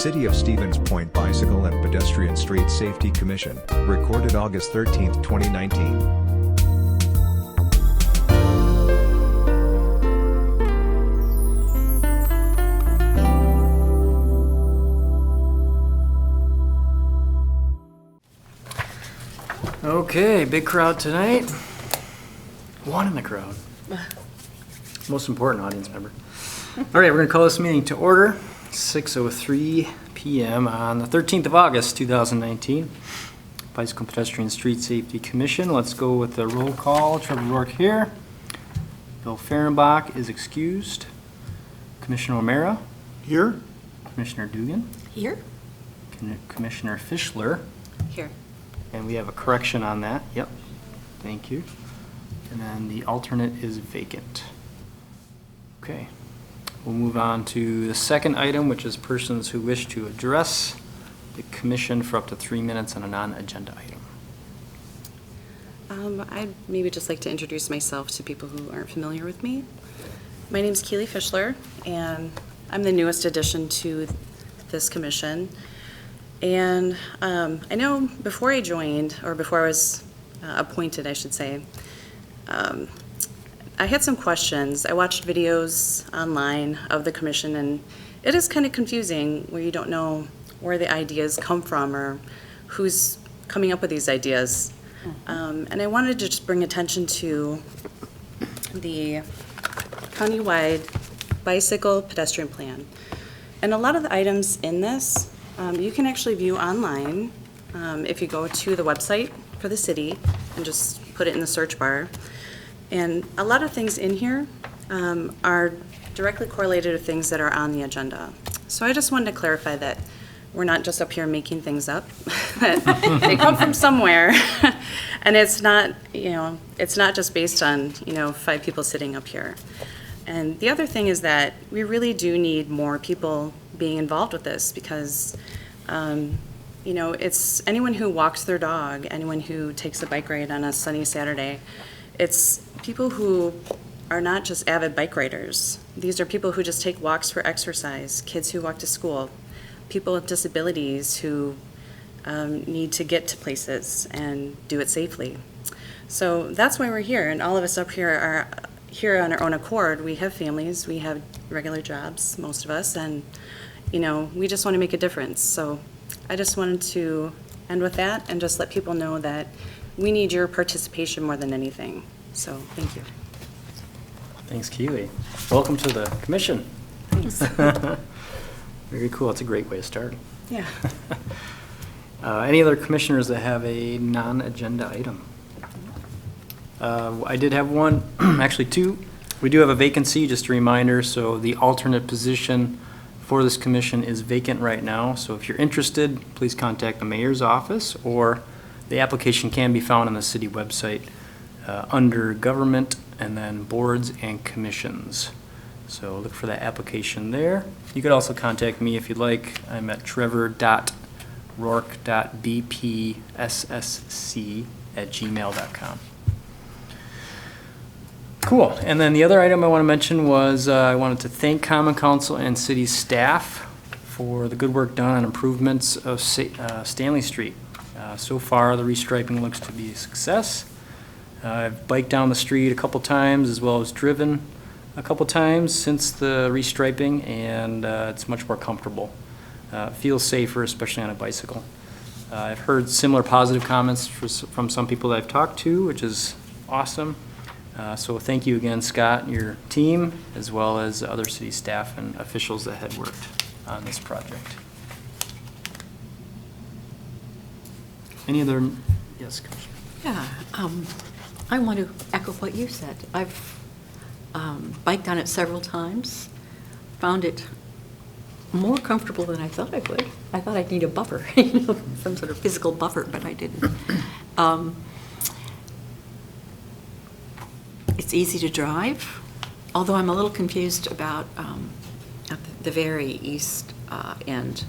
City of Stevens Point Bicycle and Pedestrian Street Safety Commission, recorded August 13, 2019. Okay, big crowd tonight. One in the crowd. Most important audience member. All right, we're going to call this meeting to order. 6:03 p.m. on the 13th of August, 2019. Bicycle Pedestrian Street Safety Commission. Let's go with the roll call. Trevor Rourke here. Bill Fehrenbach is excused. Commissioner O'Mara. Here. Commissioner Dugan. Here. Commissioner Fischler. Here. And we have a correction on that. Yep. Thank you. And then the alternate is vacant. Okay. We'll move on to the second item, which is persons who wish to address the commission for up to 3 minutes on a non-agenda item. I'd maybe just like to introduce myself to people who aren't familiar with me. My name is Keely Fischler, and I'm the newest addition to this commission. And I know before I joined, or before I was appointed, I should say, I had some questions. I watched videos online of the commission, and it is kind of confusing where you don't know where the ideas come from or who's coming up with these ideas. And I wanted to just bring attention to the countywide bicycle pedestrian plan. And a lot of the items in this you can actually view online if you go to the website for the city and just put it in the search bar. And a lot of things in here are directly correlated to things that are on the agenda. So I just wanted to clarify that we're not just up here making things up. They come from somewhere. And it's not, it's not just based on, 5 people sitting up here. And the other thing is that we really do need more people being involved with this because, it's anyone who walks their dog, anyone who takes a bike ride on a sunny Saturday. It's people who are not just avid bike riders. These are people who just take walks for exercise, kids who walk to school, people with disabilities who need to get to places and do it safely. So that's why we're here, and all of us up here are here on our own accord. We have families, we have regular jobs, most of us, and we just want to make a difference. So I just wanted to end with that and just let people know that we need your participation more than anything. So thank you. Thanks, Keely. Welcome to the commission. Thanks. Very cool. It's a great way to start. Yeah. Any other commissioners that have a non-agenda item? I did have one, actually 2. We do have a vacancy, just a reminder. So the alternate position for this commission is vacant right now. So if you're interested, please contact the mayor's office, or the application can be found on the city website under government and then boards and commissions. So look for that application there. You could also contact me if you'd like. I'm at trevor.rourke.bpssc@gmail.com. Cool. And then the other item I want to mention was I wanted to thank Common Council and city staff for the good work done on improvements of Stanley Street. So far, the restriping looks to be a success. I've biked down the street a couple times as well as driven a couple times since the restriping, and it's much more comfortable. It feels safer, especially on a bicycle. I've heard similar positive comments from some people that I've talked to, which is awesome. So thank you again, Scott, and your team, as well as other city staff and officials that had worked on this project. Any other? Yes, Commissioner. Yeah, I want to echo what you said. I've biked on it several times, found it more comfortable than I thought I would. I thought I'd need a buffer, some sort of physical buffer, but I didn't. It's easy to drive, although I'm a little confused about at the very east end,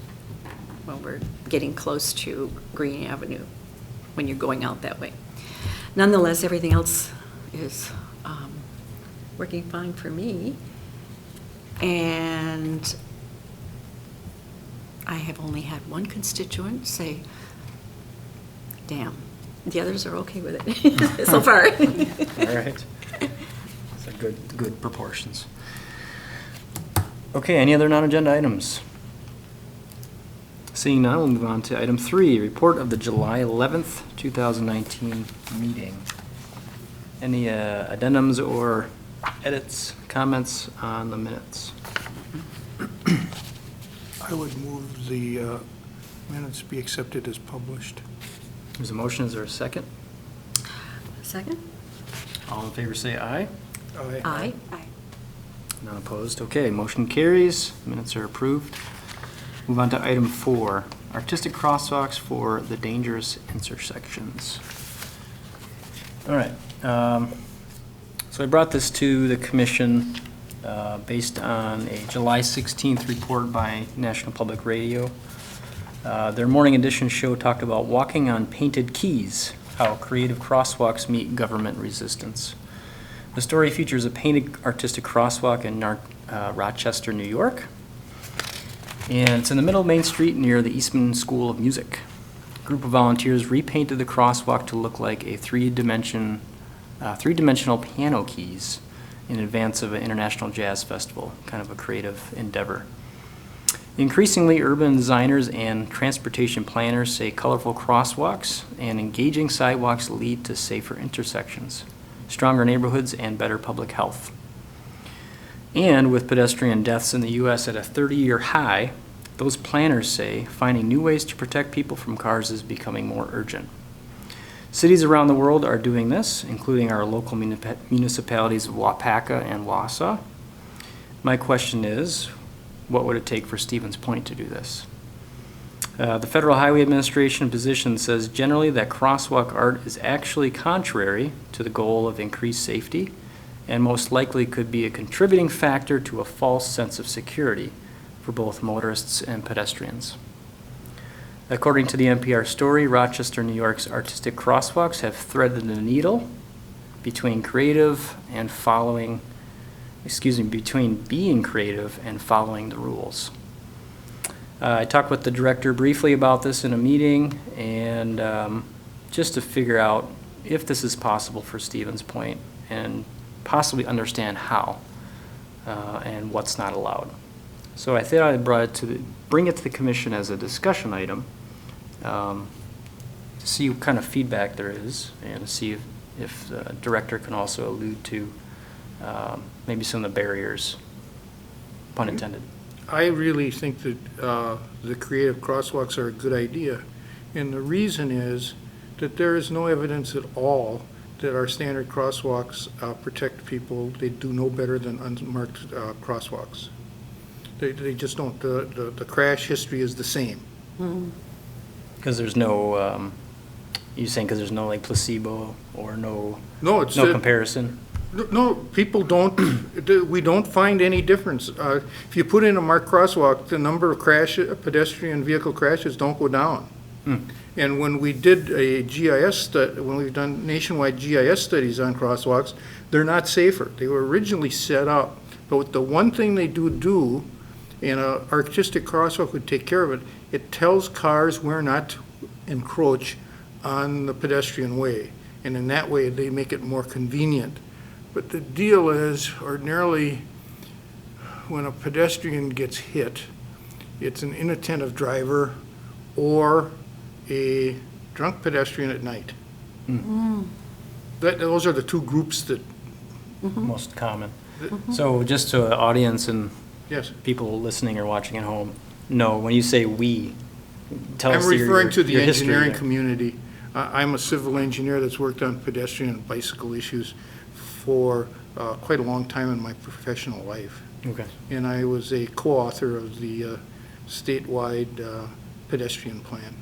when we're getting close to Green Avenue, when you're going out that way. Nonetheless, everything else is working fine for me. And I have only had one constituent say, damn. The others are okay with it so far. All right. So good proportions. Okay, any other non-agenda items? Seeing none, we'll move on to item 3, report of the July 11th, 2019 meeting. Any addendums or edits, comments on the minutes? I would move the minutes be accepted as published. There's a motion, is there a second? Second? All in favor say aye. Aye. None opposed. Okay, motion carries. Minutes are approved. Move on to item 4, artistic crosswalks for the dangerous intersections. All right. So I brought this to the commission based on a July 16th report by National Public Radio. Their morning edition show talked about walking on painted keys, how creative crosswalks meet government resistance. The story features a painted artistic crosswalk in Rochester, New York. And it's in the middle of Main Street near the Eastman School of Music. A group of volunteers repainted the crosswalk to look like a three-dimensional piano keys in advance of an international jazz festival, kind of a creative endeavor. Increasingly, urban designers and transportation planners say colorful crosswalks and engaging sidewalks lead to safer intersections, stronger neighborhoods, and better public health. And with pedestrian deaths in the U.S. at a 30-year high, those planners say finding new ways to protect people from cars is becoming more urgent. Cities around the world are doing this, including our local municipalities of Waupaca and Wausau. My question is, what would it take for Stevens Point to do this? The Federal Highway Administration position says generally that crosswalk art is actually contrary to the goal of increased safety and most likely could be a contributing factor to a false sense of security for both motorists and pedestrians. According to the NPR story, Rochester, New York's artistic crosswalks have threaded the needle between between being creative and following the rules. I talked with the director briefly about this in a meeting, and just to figure out if this is possible for Stevens Point and possibly understand how and what's not allowed. So I thought I'd bring it to the commission as a discussion item to see what kind of feedback there is and to see if the director can also allude to maybe some of the barriers, pun intended. I really think that the creative crosswalks are a good idea. And the reason is that there is no evidence at all that our standard crosswalks protect people. They do no better than unmarked crosswalks. They just don't. The crash history is the same. Because there's no, you're saying because there's no like placebo or no it's comparison? No, people don't, we don't find any difference. If you put in a marked crosswalk, the number of pedestrian vehicle crashes don't go down. And when we did a GIS study, when we've done nationwide GIS studies on crosswalks, they're not safer. They were originally set up, but the one thing they do, and an artistic crosswalk would take care of it, it tells cars where not to encroach on the pedestrian way. And in that way, they make it more convenient. But the deal is, ordinarily, when a pedestrian gets hit, it's an inattentive driver or a drunk pedestrian at night. Those are the two groups that... Most common. So just to the audience and Yes. people listening or watching at home, no, when you say we, tell us I'm referring to the your history engineering there. community. I'm a civil engineer that's worked on pedestrian and bicycle issues for quite a long time in my professional life. Okay. And I was a co-author of the statewide pedestrian plan.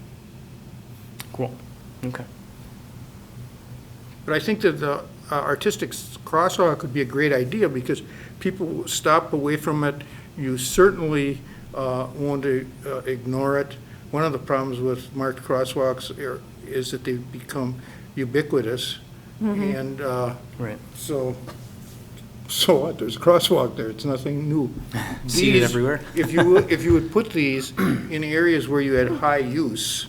Cool. Okay. But I think that the artistic crosswalk could be a great idea because people stop away from it. You certainly want to ignore it. One of the problems with marked crosswalks is that they become ubiquitous. And Right. so so what? There's a crosswalk there. It's nothing new. See it These, everywhere. If you would put these in areas where you had high use,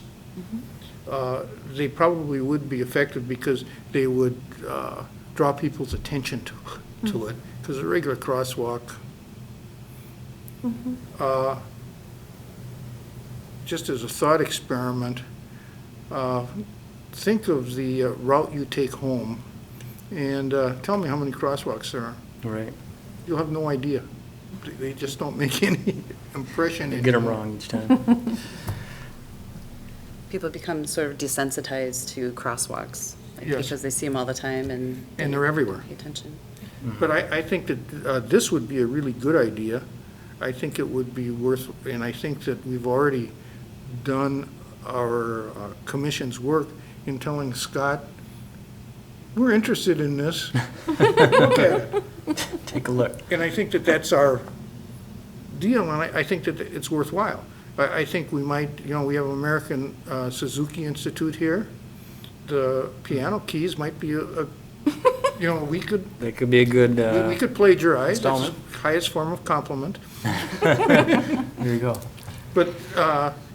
they probably would be effective because they would draw people's attention to it. Because a regular crosswalk, just as a thought experiment, think of the route you take home and tell me how many crosswalks there are. Right. You'll have no idea. They just don't make any impression. You get them anymore. wrong each time. People become sort of desensitized to crosswalks, like, Yes. because they see them all the time and And they're everywhere. pay attention. But I think that this would be a really good idea. I think it would be worth, and I think that we've already done our commission's work in telling Scott, we're interested in this. Look at it. Take a look. And I think that that's our deal, and I think that it's worthwhile. I think we might, we have American Suzuki Institute here. The piano keys might be we could, That could be a good, we could plagiarize. That's installment. the highest form of compliment. there you go. But,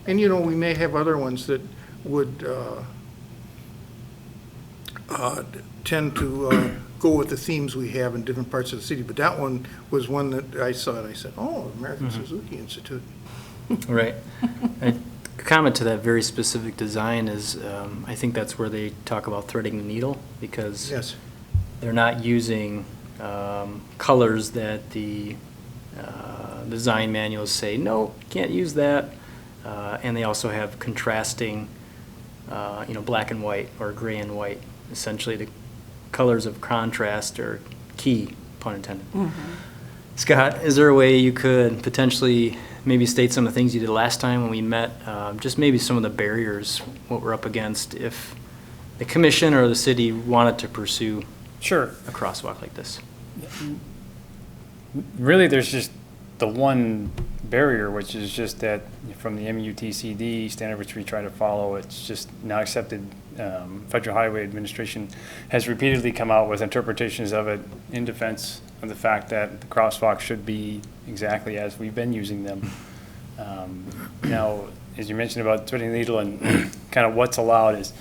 and we may have other ones that would tend to go with the themes we have in different parts of the city. But that one was one that I saw and I said, oh, American Suzuki Institute. Right. A comment to that very specific design is, I think that's where they talk about threading the needle, because Yes. they're not using colors that the design manuals say, no, can't use that. And they also have contrasting, black and white or gray and white. Essentially, the colors of contrast are key, pun intended. Scott, is there a way you could potentially maybe state some of the things you did last time when we met, just maybe some of the barriers, what we're up against if the commission or the city wanted to pursue Sure. a crosswalk like this? Really, there's just the one barrier, which is just that from the MUTCD standard, which we try to follow, it's just not accepted. Federal Highway Administration has repeatedly come out with interpretations of it in defense of the fact that the crosswalks should be exactly as we've been using them. Now, as you mentioned about threading the needle and kind of what's allowed is,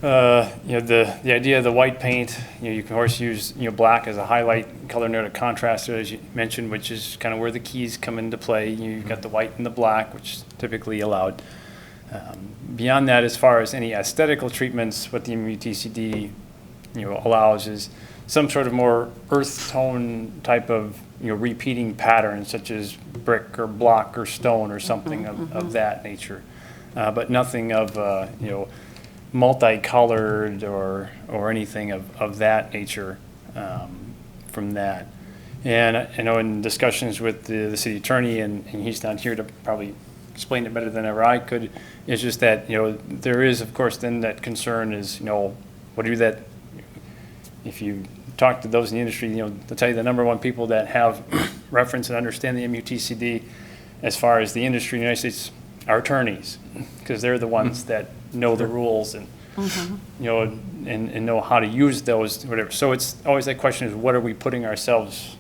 the idea of the white paint, you can of course use, black as a highlight color note of contrast, as you mentioned, which is kind of where the keys come into play. You've got the white and the black, which is typically allowed. Beyond that, as far as any aesthetical treatments, what the MUTCD, allows is some sort of more earth tone type of, repeating pattern, such as brick or block or stone or something of that nature. But nothing of, multicolored or anything of that nature from that. And I know in discussions with the city attorney, and he's not here to probably explain it better than ever I could, it's just that, there is, of course, then that concern is, what do that, if you talk to those in the industry, they'll tell you the number one people that have reference and understand the MUTCD as far as the industry in the United States are attorneys, because they're the ones that know the rules and, and know how to use those, whatever. So it's always that question is, what are we putting ourselves,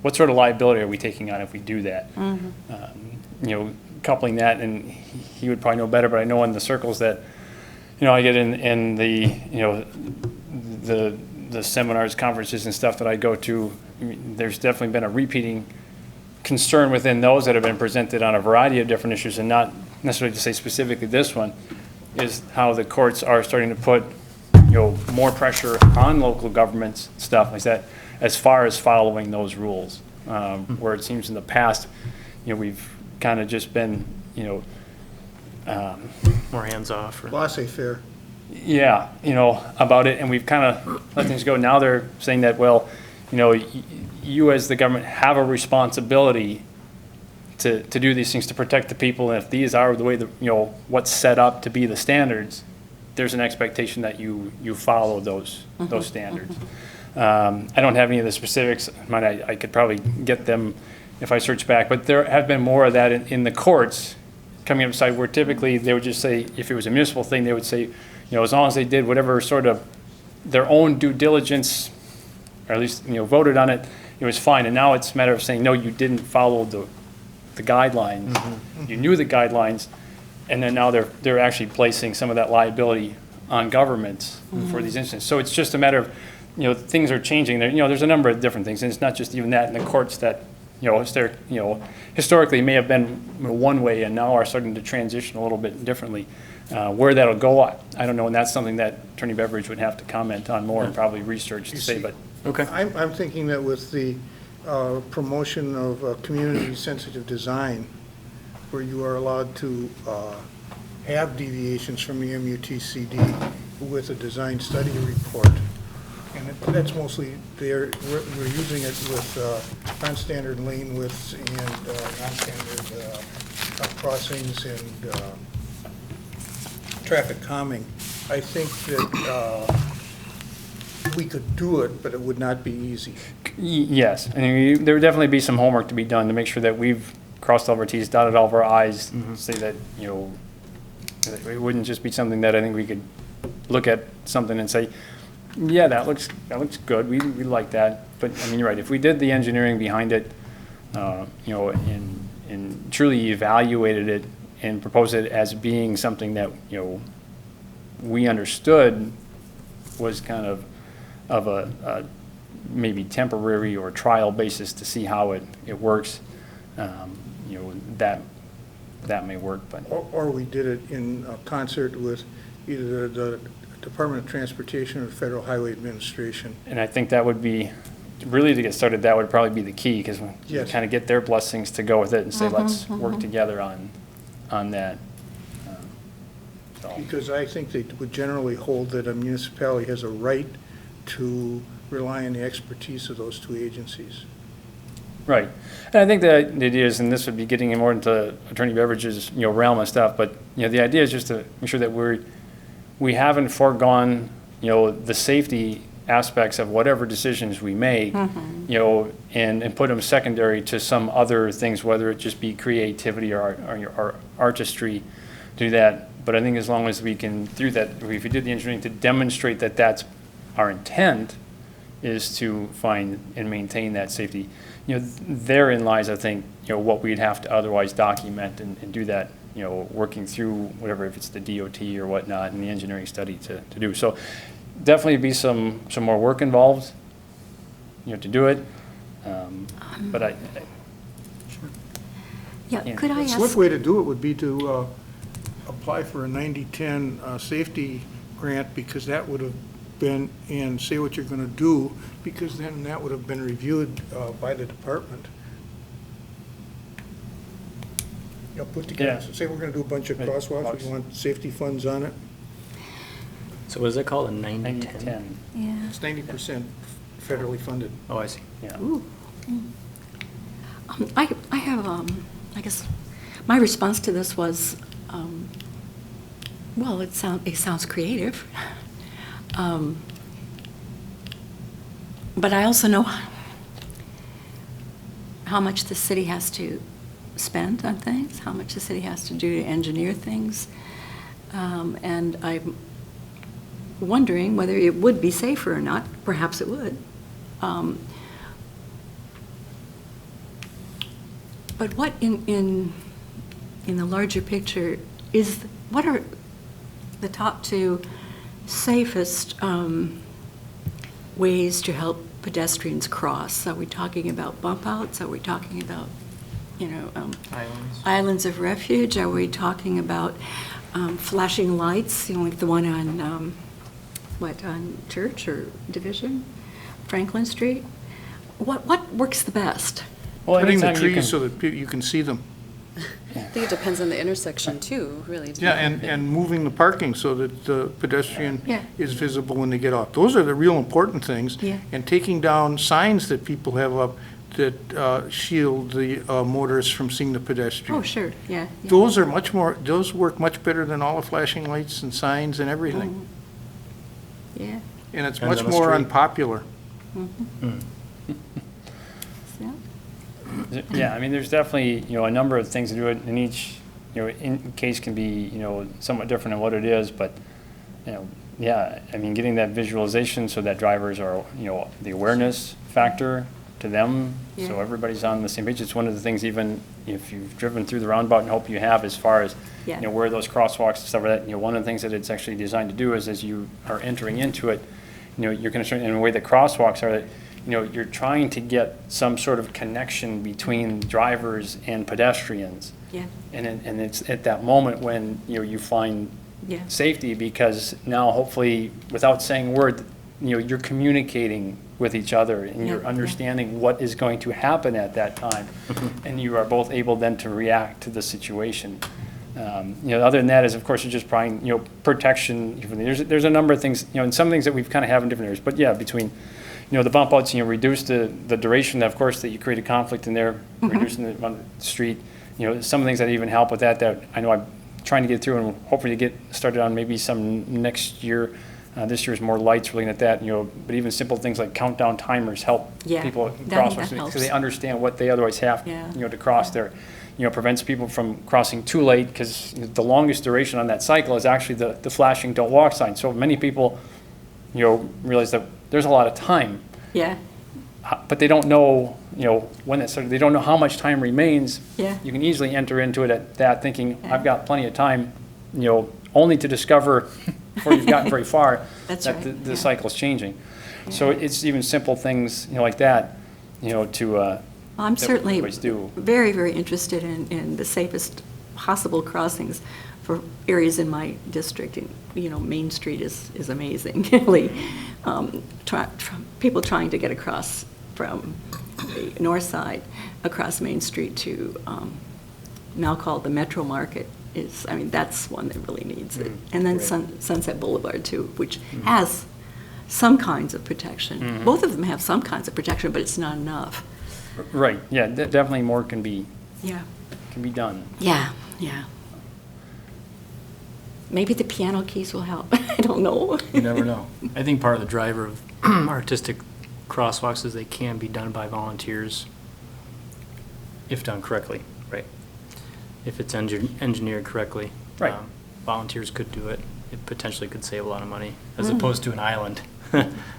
what sort of liability are we taking on if we do that? Coupling that, and he would probably know better, but I know in the circles that, I get in the, the seminars, conferences and stuff that I go to, there's definitely been a repeating concern within those that have been presented on a variety of different issues, and not necessarily to say specifically this one, is how the courts are starting to put, more pressure on local governments, stuff like that, as far as following those rules. Where it seems in the past, we've kind of just been, More hands-off? Or Laissez-faire. yeah, about it, and we've kind of let things go. Now they're saying that, well, you as the government have a responsibility to do these things to protect the people, and if these are the way what's set up to be the standards, there's an expectation that you follow those standards. I don't have any of the specifics. I could probably get them if I search back, but there have been more of that in the courts coming up side, where typically they would just say, if it was a municipal thing, they would say, as long as they did whatever sort of their own due diligence or at least, voted on it, it was fine. And now it's a matter of saying, no, you didn't follow the guidelines. You knew the guidelines, and then now they're actually placing some of that liability on governments for these incidents. So it's just a matter of, things are changing. There's a number of different things, and it's not just even that in the courts that, historically may have been one way and now are starting to transition a little bit differently. Where that'll go, I don't know, and that's something that Attorney Beveridge would have to comment on more and probably research to say, but. Okay. I'm thinking that with the promotion of community-sensitive design, where you are allowed to have deviations from the MUTCD with a design study report, and that's mostly there, we're using it with non-standard lane widths and non-standard crossings and traffic calming. I think that we could do it, but it would not be easy. Yes, and there would definitely be some homework to be done to make sure that we've crossed all of our Ts, dotted all of our Is, say that, that it wouldn't just be something that I think we could look at something and say, yeah, that looks good, we like that. But, you're right, if we did the engineering behind it, and truly evaluated it and proposed it as being something that, we understood was kind of a maybe temporary or trial basis to see how it works, that may work, but. Or we did it in concert with either the Department of Transportation or the Federal Highway Administration. And I think that would be, really to get started, that would probably be the key, because we Yes. kind of get their blessings to go with it and say, let's work together on that. So. Because I think they would generally hold that a municipality has a right to rely on the expertise of those two agencies. Right. And I think the idea is, and this would be getting more into Attorney Beveridge's, realm and stuff, but, the idea is just to make sure that we haven't foregone, the safety aspects of whatever decisions we make, and put them secondary to some other things, whether it just be creativity or artistry, do that. But I think as long as we can, through that, if we did the engineering to demonstrate that that's our intent, is to find and maintain that safety, therein lies, I think, what we'd have to otherwise document and do that, working through whatever, if it's the DOT or whatnot, and the engineering study to do. So definitely be some more work involved, to do it. But Yeah, could I A swift ask, way to do it would be to apply for a 90-10 safety grant, because that would have been, and say what you're going to do, because then that would have been reviewed by the department. Put together, Yeah. say we're going to do a bunch of Right. crosswalks, we want safety funds on it. So what is it called, a 90-10? 90-10, yeah, It's 90% federally funded. Oh, I see. yeah. I have, I guess, my response to this was, well, it sounds creative. But I also know how much the city has to spend on things, how much the city has to do to engineer things. And I'm wondering whether it would be safer or not. Perhaps it would. But what in the larger picture what are the top two safest ways to help pedestrians cross? Are we talking about bump outs? Are we talking about, islands of refuge? Are we talking about flashing lights, like the one on, on Church or Division, Franklin Street? What works the best? Well, Cutting the anytime you trees can- so that you can see them. I think it depends on the intersection too, really. Yeah, and moving the parking so that the pedestrian Yeah. is visible when they get off. Those are the real important things. Yeah. And taking down signs that people have up that shield the motorists from seeing the pedestrian. Oh, sure, yeah. yeah. Those work much better than all the flashing lights and signs and everything. Yeah. And it's Depends much on the more street. unpopular. Yeah. Yeah, there's definitely, a number of things to do it, and each, in case can be, somewhat different in what it is, but, yeah, I mean, getting that visualization so that drivers are, the awareness factor to them, so Yeah. everybody's on the same page. It's one of the things, even if you've driven through the roundabout, and hope you have, as far as, Yeah. where those crosswalks and stuff like that, one of the things that it's actually designed to do is, as you are entering into it, you're going to, in the way that crosswalks are, that, you're trying to get some sort of connection between drivers and pedestrians. Yeah, And it's at that moment when, you find yeah, safety, because now hopefully, without saying a word, you're communicating with each other, and Yeah, you're yeah. understanding what is going to happen at that time. And you are both able then to react to the situation. Other than that is, of course, you're just trying, protection. There's a number of things, and some things that we've kind of have in different areas. But yeah, between, the bump outs, reduce the duration, of course, that you create a conflict in there, reducing the on the street. Some of the things that even help with that I know I'm trying to get through, and hopefully to get started on maybe some next year. This year's more lights, we're looking at that, but even simple things like countdown timers help Yeah, people that cross, helps. because they understand what they otherwise have, Yeah. to cross there. Prevents people from crossing too late, because the longest duration on that cycle is actually the flashing don't walk sign. So many people, realize that there's a lot of time, yeah, but they don't know, when that started. They don't know how much time remains. Yeah. You can easily enter into it at that, thinking, Yeah. I've got plenty of time, only to discover before you've gotten very far That's that right, the yeah. cycle's changing. So it's even simple things, like that, to, I'm that we certainly always do. very, very interested in the safest possible crossings for areas in my district. And, Main Street is amazing, really. People trying to get across from the north side, across Main Street to, now called the Metro Market, that's one that really needs it. And then right. Sunset Boulevard too, which has some kinds of protection. Both of them have some kinds of protection, but it's not enough. Right, yeah, definitely more can be Yeah. done. Yeah, yeah. Maybe the piano keys will help. I don't know. You never know. I think part of the driver of artistic crosswalks is they can be done by volunteers if done correctly, right? If it's engineered correctly. Right. Volunteers could do it. It potentially could save a lot of money, as opposed to an island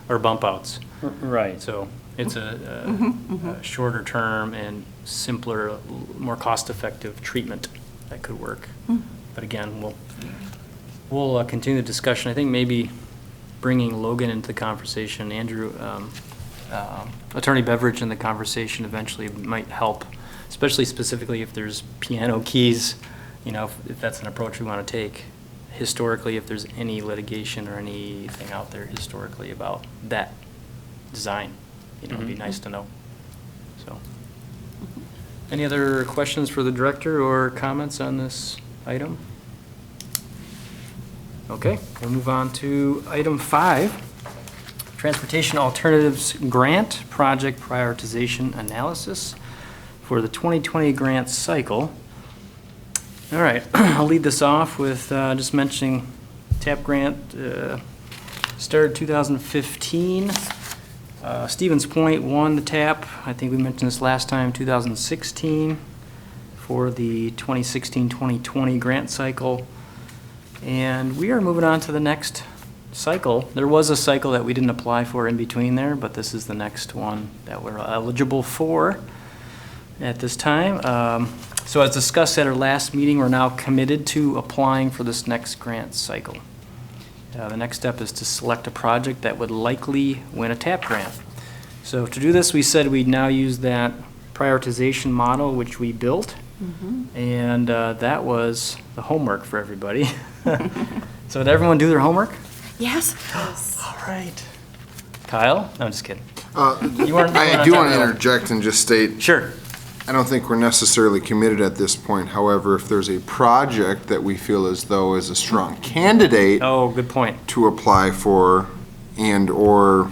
or bump outs. Right. So it's a shorter term and simpler, more cost-effective treatment that could work. But again, we'll continue the discussion. I think maybe bringing Logan into the conversation, Andrew, Attorney Beveridge in the conversation eventually might help, especially specifically if there's piano keys, if that's an approach we want to take. Historically, if there's any litigation or anything out there historically about that design, it'd be nice to know. So, any other questions for the director or comments on this item? Okay, we'll move on to item 5, Transportation Alternatives Grant Project Prioritization Analysis for the 2020 grant cycle. All right, I'll lead this off with just mentioning TAP grant started 2015. Stevens Point won the TAP. I think we mentioned this last time, 2016, for the 2016-2020 grant cycle. And we are moving on to the next cycle. There was a cycle that we didn't apply for in between there, but this is the next one that we're eligible for at this time. So as discussed at our last meeting, we're now committed to applying for this next grant cycle. The next step is to select a project that would likely win a TAP grant. So to do this, we said we'd now use that prioritization model which we built. And that was the homework for everybody. So did everyone do their homework? Yes. All right. Kyle? No, I'm just kidding. I weren't do on want to that interject and just state, Sure. I don't think we're necessarily committed at this point. However, if there's a project that we feel as though is a strong candidate Oh, good point. to apply for, and/or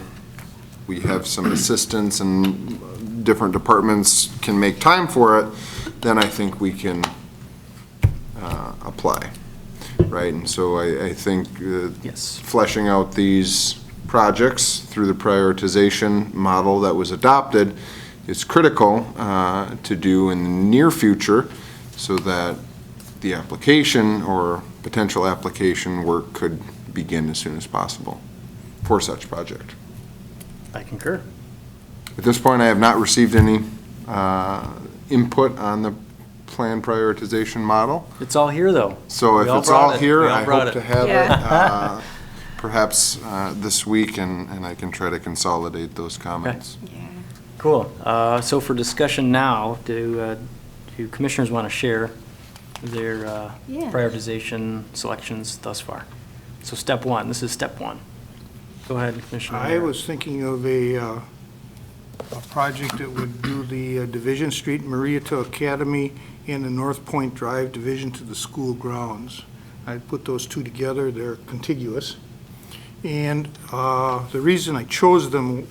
we have some assistance and different departments can make time for it, then I think we can apply, right? And so I think Yes. fleshing out these projects through the prioritization model that was adopted is critical to do in the near future so that the application or potential application work could begin as soon as possible for such project. I concur. At this point, I have not received any input on the plan prioritization model. It's all here, though. So We if all it's all brought it. here, We all I brought hope it. to have Yeah. it perhaps this week, and I can try to consolidate those comments. Yeah. Cool. So for discussion now, do commissioners want to share their Yeah. prioritization selections thus far? So step one, this is step one. Go ahead, Commissioner. I was thinking of a project that would do the Division Street, Marietta Academy, and the North Point Drive division to the school grounds. I'd put those two together, they're contiguous. And the reason I chose them,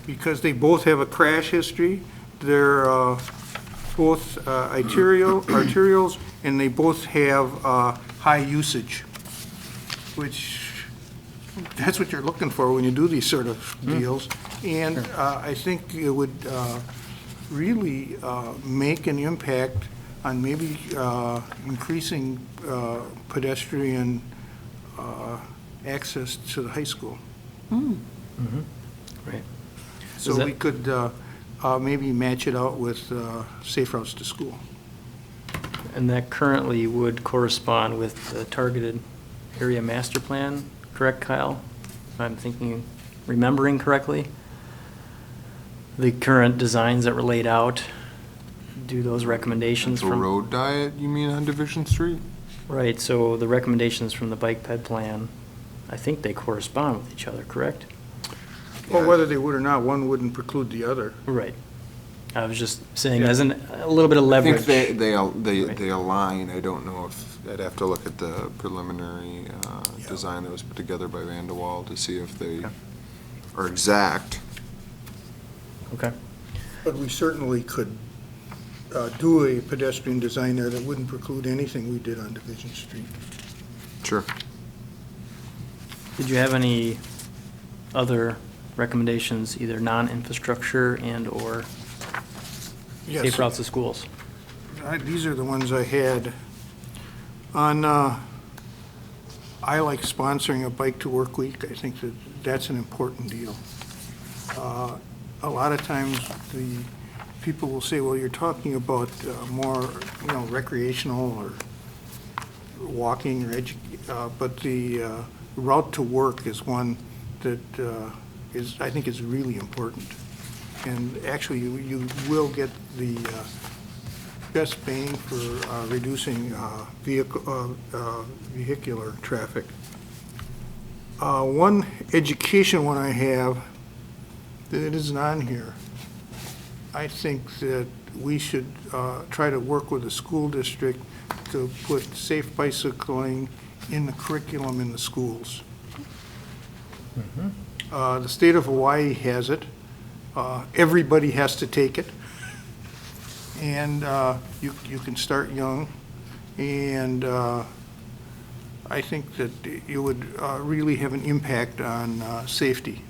because they both have a crash history, they're both arterials, and they both have high usage, which, that's what you're looking for when you do these sort of deals. And I think it would really make an impact on maybe increasing pedestrian access to the high school. Right. So Is that- we could maybe match it out with safe routes to school. And that currently would correspond with the targeted area master plan, correct, Kyle? If I'm remembering correctly? The current designs that were laid out, do those recommendations The from? road diet, you mean, on Division Street? Right, so the recommendations from the bike ped plan, I think they correspond with each other, correct? Well, whether they would or not, one wouldn't preclude the other. Right. I was just saying as a little bit of I leverage. think they Right. align. I don't know if, I'd have to look at the preliminary design that was put together by Vanderwall to see if they Okay. are exact. Okay. But we certainly could do a pedestrian design there that wouldn't preclude anything we did on Division Street. Sure. Did you have any other recommendations, either non-infrastructure and/or Yes. safe routes to schools? These are the ones I had. On, I like sponsoring a Bike to Work Week. I think that that's an important deal. A lot of times, the people will say, well, you're talking about more, recreational or walking, or but the route to work is one that I think is really important. And actually, you will get the best bang for reducing vehicular traffic. One education one I have that isn't on here, I think that we should try to work with the school district to put safe bicycling in the curriculum in the schools. The state of Hawaii has it. Everybody has to take it. And you can start young. And I think that it would really have an impact on safety.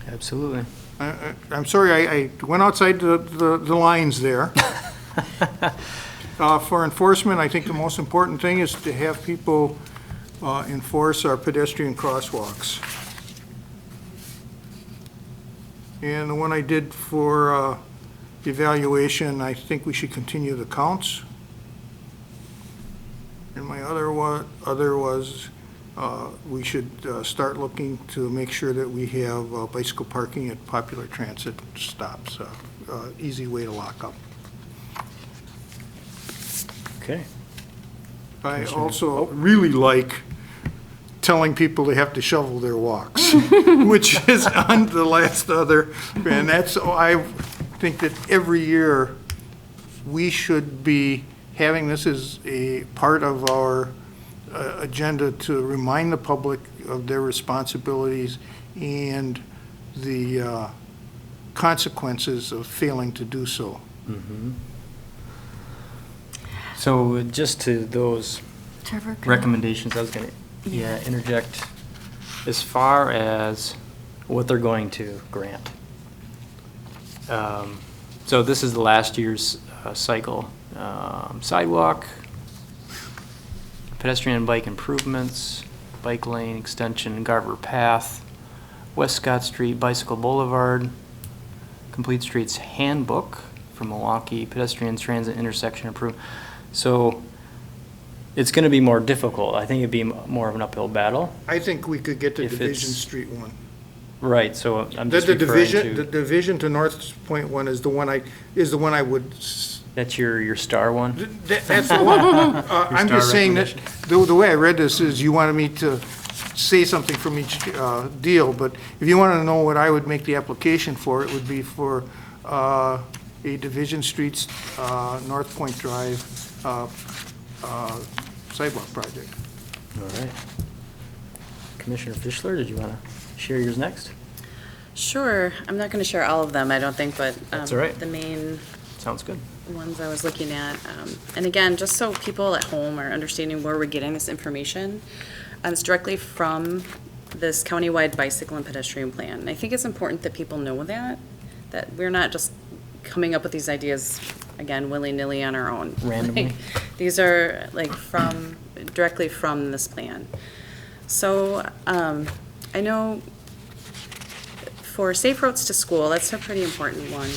Absolutely. I'm sorry, I went outside the lines there. For enforcement, I think the most important thing is to have people enforce our pedestrian crosswalks. And the one I did for evaluation, I think we should continue the counts. And my other was we should start looking to make sure that we have bicycle parking at popular transit stops, easy way to lock up. Okay. I also really like telling people they have to shovel their walks, which is on the last other, and I think that every year we should be having this as a part of our agenda to remind the public of their responsibilities and the consequences of failing to do so. So just to those Trevor, can I- recommendations, I was going to, interject as far as what they're going to grant. So this is the last year's cycle. Sidewalk, pedestrian and bike improvements, bike lane extension, Garver Path, West Scott Street, Bicycle Boulevard, Complete Streets Handbook for Milwaukee, pedestrian transit intersection improvement. So it's going to be more difficult. I think it'd be more of an uphill battle. I think we could get the If Division it's- Street one. Right, so I'm just The referring division, the to, Division to North Point one is the one I would, that's your star one? that's the one. I'm star just saying that, the way I read this is you wanted me to say something from each deal, but if you want to know what I would make the application for, it would be for a Division Streets, North Point Drive sidewalk project. All right. Commissioner Fischler, did you want to share yours next? Sure, I'm not going to share all of them, I don't think, but That's all right. the main Sounds good. ones I was looking at. And again, just so people at home are understanding where we're getting this information, it's directly from this countywide bicycle and pedestrian plan. And I think it's important that people know that we're not just coming up with these ideas, again, willy-nilly on our own. Randomly? Like, these are like directly from this plan. So I know for safe routes to school, that's a pretty important one.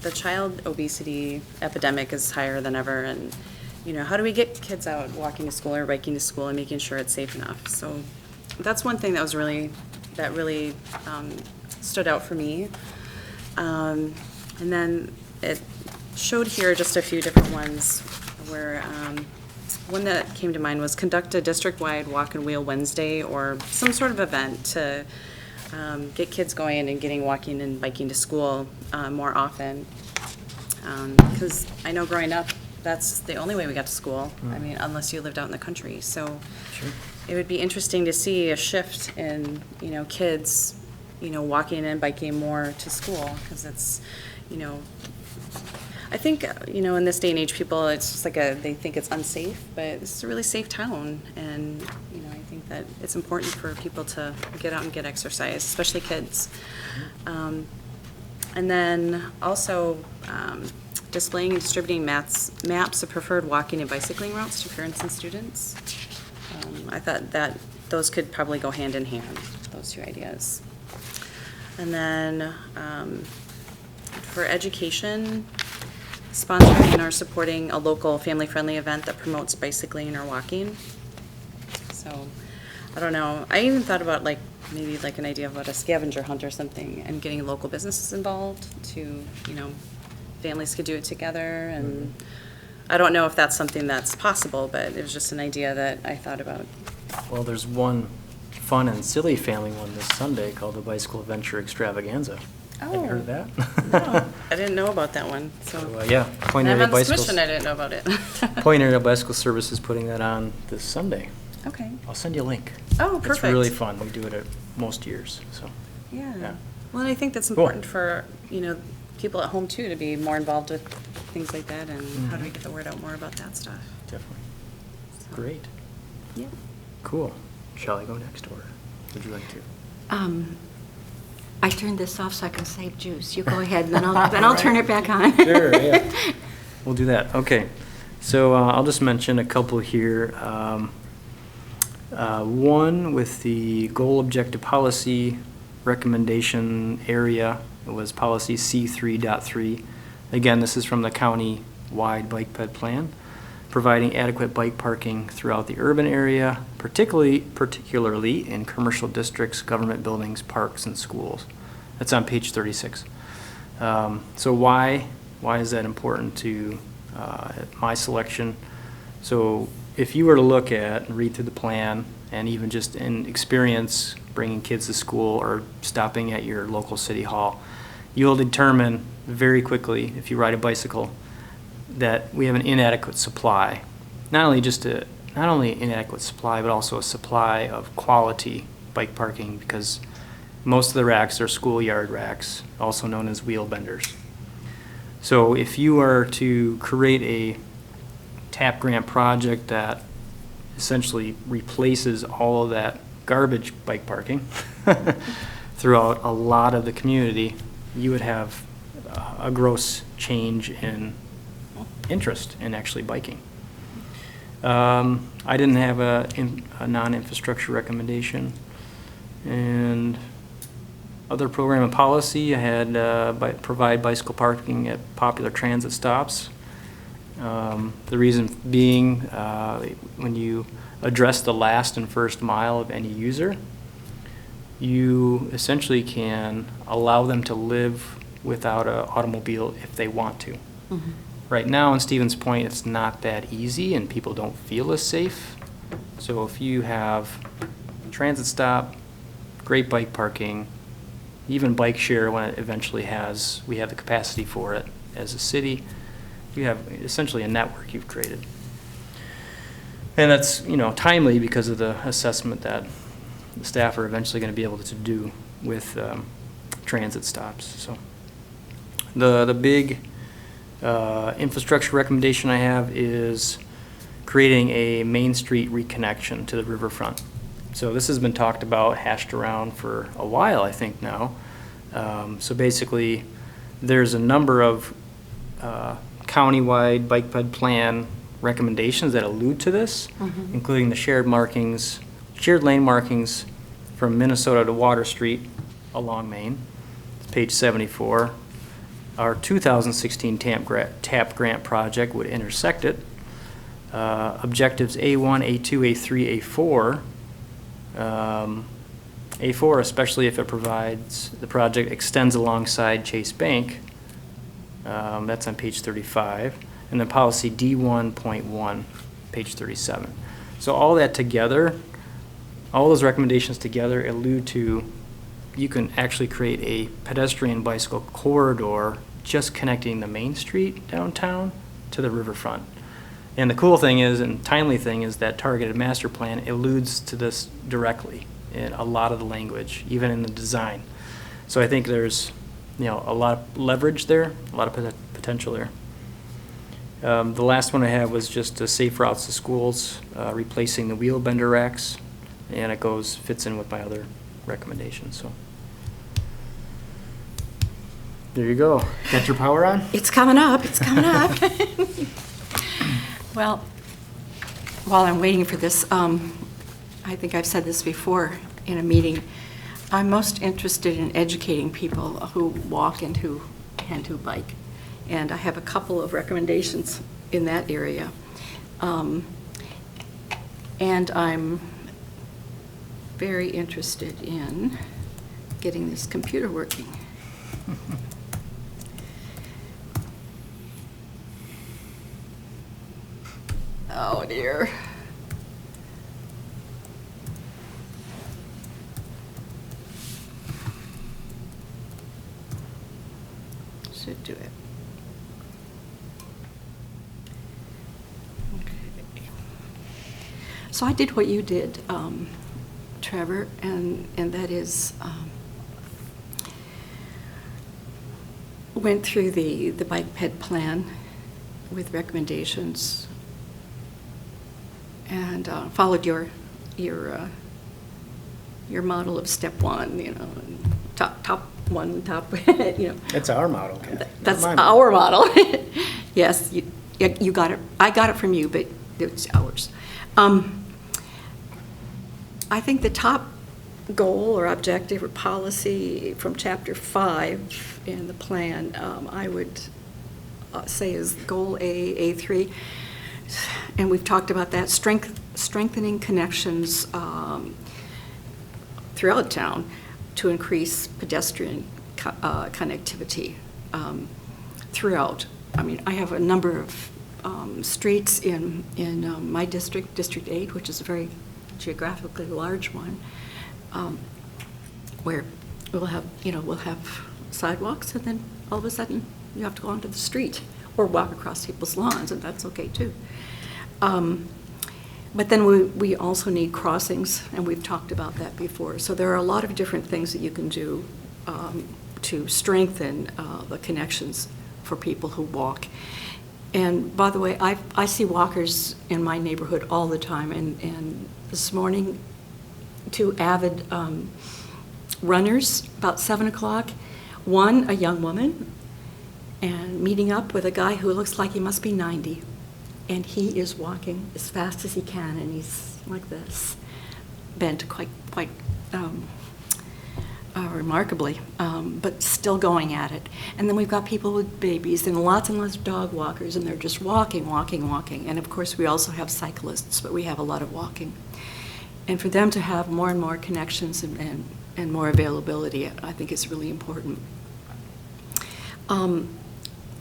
The child obesity epidemic is higher than ever, and, you know, how do we get kids out walking to school or biking to school and making sure it's safe enough? So that's one thing that really stood out for me. And then it showed here just a few different ones where one that came to mind was conduct a district-wide walk and wheel Wednesday or some sort of event to get kids going and getting walking and biking to school more often. Because I know growing up, that's the only way we got to school. I mean, unless you lived out in the country. So it would be interesting to see a shift in, you know, kids, you know, walking and biking more to school, because it's, you know, I think, you know, in this day and age, people, it's just like they think it's unsafe, but this is a really safe town. And, you know, I think that it's important for people to get out and get exercise, especially kids. And then also displaying and distributing maps of preferred walking and bicycling routes to parents and students. I thought that those could probably go hand in hand, those two ideas. And then for education, sponsoring and or supporting a local family-friendly event that promotes bicycling or walking. So, I don't know. I even thought about maybe an idea about a scavenger hunt or something and getting local businesses involved to, you know, families could do it together. And I don't know if that's something that's possible, but it was just an idea that I thought about. Well, there's one fun and silly family one this Sunday called the Bicycle Adventure Extravaganza. Have you heard of that? No, I didn't know about that one, so. So, yeah, Point And I'm Area on the Bicycle. commission, I didn't know about it. Point Area Bicycle Service is putting that on this Sunday. Okay. I'll send you a link. Oh, perfect. It's really fun. We do it at most years, so. Yeah. Yeah. Well, and I think that's Cool. important for, you know, people at home too, to be more involved with things like that, and how do we get the word out more about that stuff? Definitely. So, Great. Yeah. Cool. Shall I go next, or would you like to? I turned this off so I can save juice. You go ahead, and then I'll turn it back on. Sure, yeah. We'll do that. Okay. So I'll just mention a couple here. One with the goal objective policy recommendation area, it was policy C3.3. Again, this is from the county-wide bike ped plan, providing adequate bike parking throughout the urban area, particularly in commercial districts, government buildings, parks, and schools. That's on page 36. So why is that important to my selection? So if you were to look at and read through the plan, and even just in experience bringing kids to school or stopping at your local city hall, you'll determine very quickly, if you ride a bicycle, that we have an inadequate supply. Not only inadequate supply, but also a supply of quality bike parking, because most of the racks are schoolyard racks, also known as wheel benders. So if you are to create a TAP grant project that essentially replaces all of that garbage bike parking throughout a lot of the community, you would have a gross change in interest in actually biking. I didn't have a non-infrastructure recommendation. And other program and policy, I had provide bicycle parking at popular transit stops. The reason being, when you address the last and first mile of any user, you essentially can allow them to live without an automobile if they want to. Right now, in Stevens Point, it's not that easy and people don't feel as safe. So if you have transit stop, great bike parking, even bike share when it eventually we have the capacity for it as a city, you have essentially a network you've created. And that's, timely because of the assessment that the staff are eventually going to be able to do with transit stops. So the big infrastructure recommendation I have is creating a Main Street reconnection to the riverfront. So this has been talked about, hashed around for a while, I think now. So basically, there's a number of countywide bike ped plan recommendations that allude to this, including the shared lane markings from Minnesota to Water Street along Main. It's page 74. Our 2016 TAP grant project would intersect it. Objectives A1, A2, A3, A4. A4, especially if it provides, the project extends alongside Chase Bank. That's on page 35. And then policy D1.1, page 37. So all that together, all those recommendations together allude to you can actually create a pedestrian bicycle corridor just connecting the Main Street downtown to the riverfront. And the cool thing is, and timely thing is, that targeted master plan alludes to this directly in a lot of the language, even in the design. So I think there's, a lot of leverage there, a lot of potential there. The last one I have was just safe routes to schools, replacing the wheel bender racks, and it fits in with my other recommendations. So there you go. Got your power on? It's coming up, it's coming up. Well, while I'm waiting for this, I think I've said this before in a meeting, I'm most interested in educating people who walk and who bike. And I have a couple of recommendations in that area. And I'm very interested in getting this computer working. Oh dear. Should do it. Okay. So I did what you did, Trevor, and that is went through the bike ped plan with recommendations and followed your model of step one, top one, That's our model, Kathy. That's our model. Yes, you got it. I got it from you, but it's ours. I think the top goal or objective or policy from Chapter 5 in the plan, I would say is goal A3. And we've talked about that, strengthening connections throughout town to increase pedestrian connectivity throughout. I mean, I have a number of streets in my district, District 8, which is a very geographically large one, where we'll have sidewalks, and then all of a sudden you have to go onto the street or walk across people's lawns, and that's okay too. But then we also need crossings, and we've talked about that before. So there are a lot of different things that you can do to strengthen the connections for people who walk. And by the way, I see walkers in my neighborhood all the time, and this morning, two avid runners, about 7 o'clock, one, a young woman, and meeting up with a guy who looks like he must be 90. and he is walking as fast as he can, and he's like this, bent quite remarkably, but still going at it. And then we've got people with babies and lots of dog walkers, and they're just walking. And of course, we also have cyclists, but we have a lot of walking. And for them to have more and more connections and more availability, I think is really important.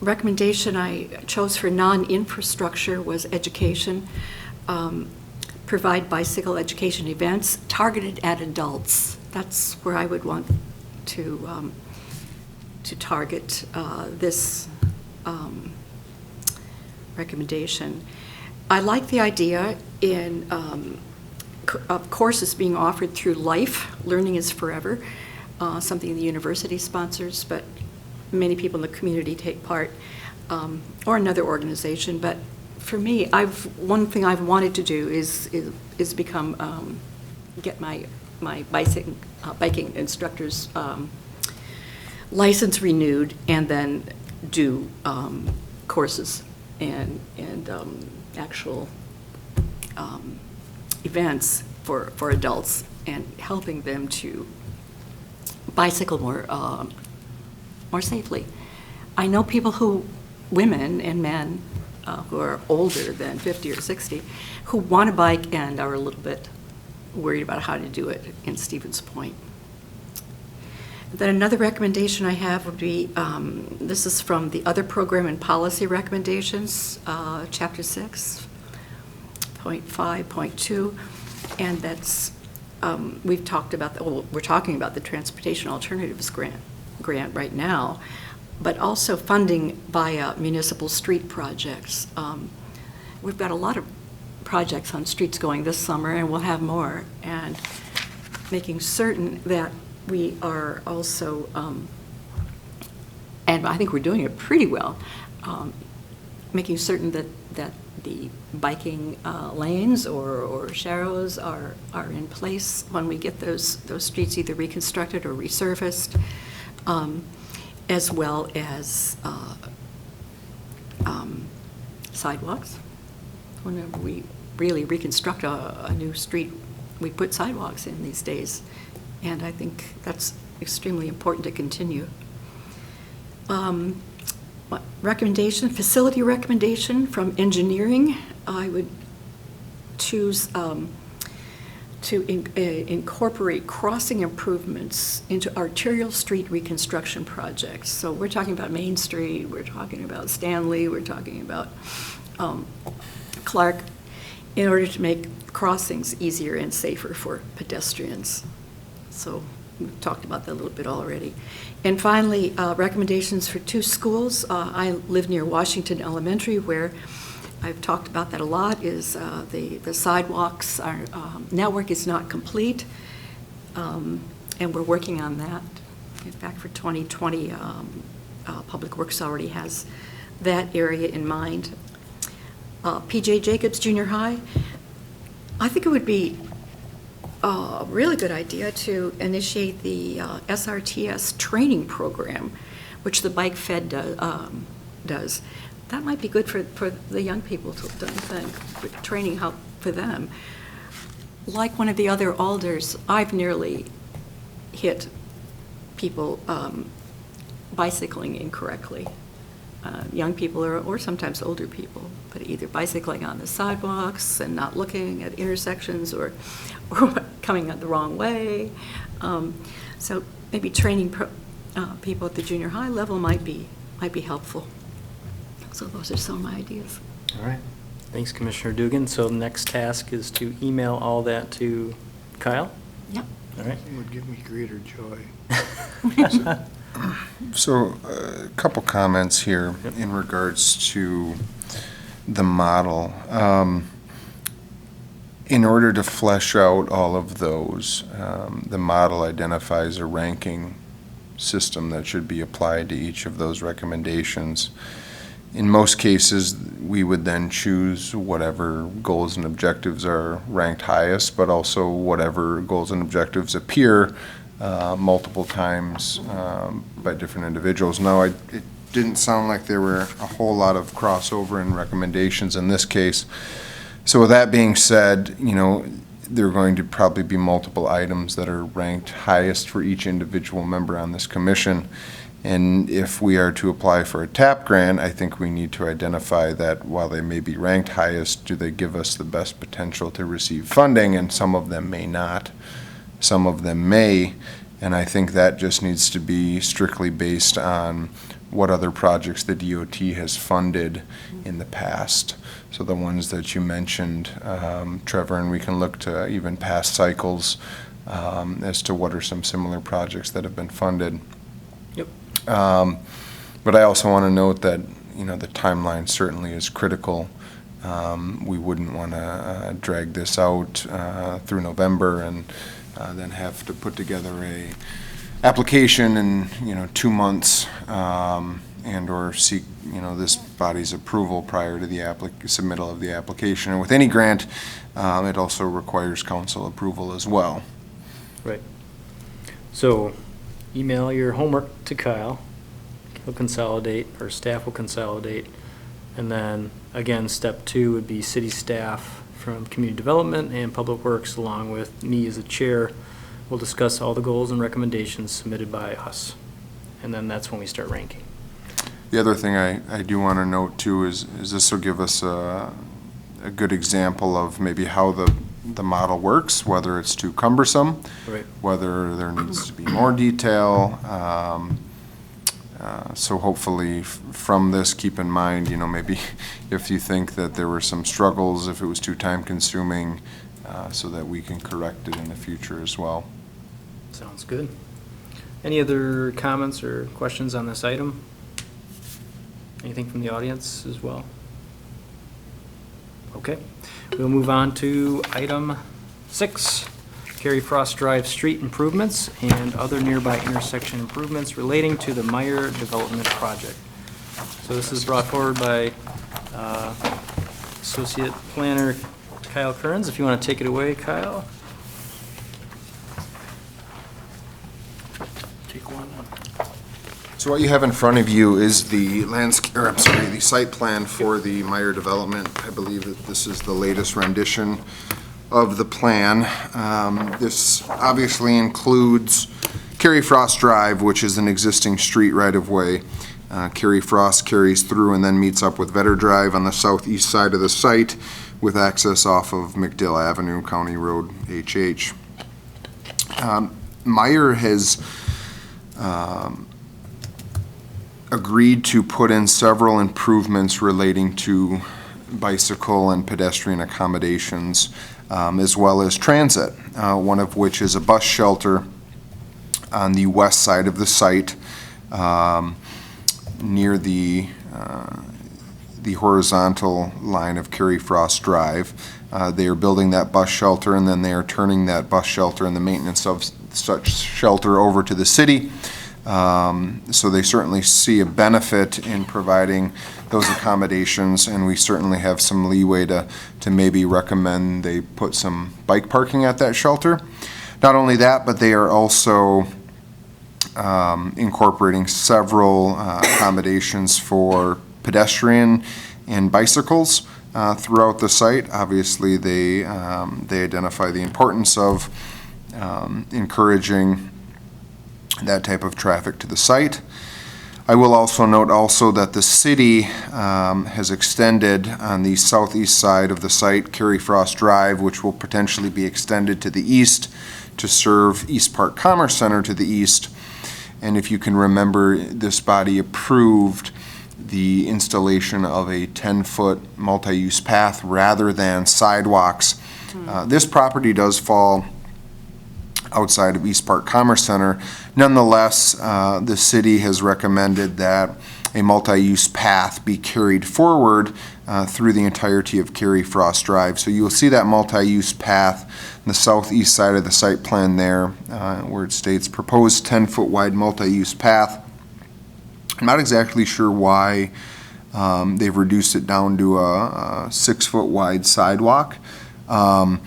Recommendation I chose for non-infrastructure was education. Provide bicycle education events targeted at adults. That's where I would want to target this recommendation. I like the idea of courses being offered through LIFE, Learning is Forever, something the university sponsors, but many people in the community take part, or another organization. But for me, one thing I've wanted to do is become get my biking instructor's license renewed, and then do courses and actual events for adults, and helping them to bicycle more safely. I know people women and men who are older than 50 or 60, who want to bike and are a little bit worried about how to do it in Stevens Point. Then another recommendation I have would be, this is from the other program and policy recommendations, Chapter 6, point 5.2, and that's, we've talked about, we're talking about the Transportation Alternatives grant right now, but also funding via municipal street projects. We've got a lot of projects on streets going this summer, and we'll have more, and making certain that we are also, and I think we're doing it pretty well, making certain that the biking lanes or sharrows are in place when we get those streets either reconstructed or resurfaced, as well as sidewalks. Whenever we really reconstruct a new street, we put sidewalks in these days, and I think that's extremely important to continue. Facility recommendation from engineering, I would choose to incorporate crossing improvements into arterial street reconstruction projects. So we're talking about Main Street, we're talking about Stanley, we're talking about Clark, in order to make crossings easier and safer for pedestrians. So we've talked about that a little bit already. And finally, recommendations for 2 schools. I live near Washington Elementary, where I've talked about that a lot, is the sidewalks, our network is not complete, and we're working on that. In fact, for 2020, Public Works already has that area in mind. P.J. Jacobs Junior High, I think it would be a really good idea to initiate the SRTS training program, which the Bike Fed does. That might be good for the young people, don't you think? Training help for them. Like one of the other alders, I've nearly hit people bicycling incorrectly. Young people or sometimes older people, but either bicycling on the sidewalks and not looking at intersections or coming out the wrong way. So maybe training people at the junior high level might be helpful. So those are some of my ideas. All right. Thanks, Commissioner Dugan. So the next task is to email all that to Kyle? Yep. All right. It would give me greater joy. So a couple comments here in regards to the model. In order to flesh out all of those, the model identifies a ranking system that should be applied to each of those recommendations. In most cases, we would then choose whatever goals and objectives are ranked highest, but also whatever goals and objectives appear multiple times by different individuals. Now, it didn't sound like there were a whole lot of crossover in recommendations in this case. So with that being said, there are going to probably be multiple items that are ranked highest for each individual member on this commission. And if we are to apply for a TAP grant, I think we need to identify that while they may be ranked highest, do they give us the best potential to receive funding? And some of them may not, some of them may. And I think that just needs to be strictly based on what other projects the DOT has funded in the past. So the ones that you mentioned, Trevor, and we can look to even past cycles as to what are some similar projects that have been funded. Yep. But I also want to note that, the timeline certainly is critical. We wouldn't want to drag this out through November and then have to put together a application in, 2 months and or seek, this body's approval prior to the submittal of the application. And with any grant, it also requires council approval as well. Right. So email your homework to Kyle. He'll consolidate, or staff will consolidate. And then, again, step 2 would be city staff from community development and public works, along with me as the chair. We'll discuss all the goals and recommendations submitted by us. And then that's when we start ranking. The other thing I do want to note too is this will give us a good example of maybe how the model works, whether it's too cumbersome, Right. whether there needs to be more detail. So hopefully from this, keep in mind, maybe if you think that there were some struggles, if it was too time consuming, so that we can correct it in the future as well. Sounds good. Any other comments or questions on this item? Anything from the audience as well? Okay, we'll move on to item 6, Carrie Frost Drive street improvements and other nearby intersection improvements relating to the Meyer Development Project. So this is brought forward by Associate Planner Kyle Kearns. If you want to take it away, Kyle. Take one. So what you have in front of you is the the site plan for the Meyer development. I believe that this is the latest rendition of the plan. This obviously includes Carrie Frost Drive, which is an existing street right-of-way. Carrie Frost carries through and then meets up with Vetter Drive on the southeast side of the site with access off of McDill Avenue, County Road HH. Meyer has agreed to put in several improvements relating to bicycle and pedestrian accommodations, as well as transit, one of which is a bus shelter on the west side of the site, near the horizontal line of Carrie Frost Drive. They are building that bus shelter, and then they are turning that bus shelter and the maintenance of such shelter over to the city. So they certainly see a benefit in providing those accommodations, and we certainly have some leeway to maybe recommend they put some bike parking at that shelter. Not only that, but they are also incorporating several accommodations for pedestrian and bicycles throughout the site. Obviously, they identify the importance of encouraging that type of traffic to the site. I will also note that the city has extended on the southeast side of the site, Carrie Frost Drive, which will potentially be extended to the east to serve East Park Commerce Center to the east. And if you can remember, this body approved the installation of a 10-foot multi-use path rather than sidewalks. This property does fall outside of East Park Commerce Center. Nonetheless, the city has recommended that a multi-use path be carried forward through the entirety of Carrie Frost Drive. So you'll see that multi-use path on the southeast side of the site plan there, where it states proposed 10-foot wide multi-use path. I'm not exactly sure why they've reduced it down to a 6-foot wide sidewalk. Our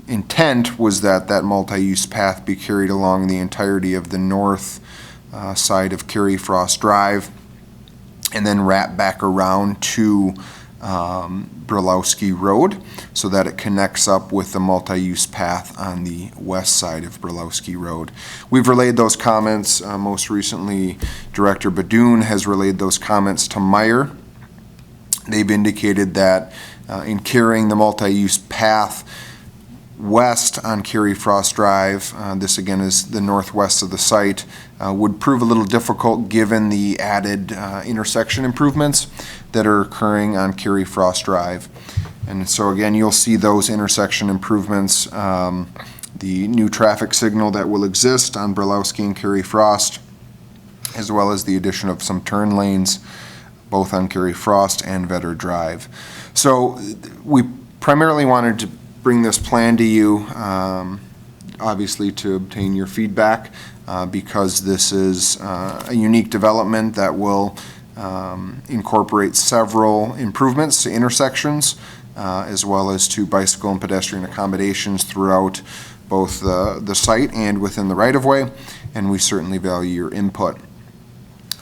intent was that multi-use path be carried along the entirety of the north side of Kerry Frost Drive, and then wrap back around to Brulowski Road so that it connects up with the multi-use path on the west side of Brulowski Road. We've relayed those comments. Most recently, Director Badoon has relayed those comments to Meyer. They've indicated that in carrying the multi-use path west on Kerry Frost Drive, this again is the northwest of the site, would prove a little difficult given the added intersection improvements that are occurring on Kerry Frost Drive. And so again, you'll see those intersection improvements, the new traffic signal that will exist on Brulowski and Kerry Frost, as well as the addition of some turn lanes, both on Kerry Frost and Vetter Drive. So we primarily wanted to bring this plan to you, obviously to obtain your feedback, because this is a unique development that will incorporate several improvements to intersections, as well as to bicycle and pedestrian accommodations throughout both the site and within the right-of-way, and we certainly value your input.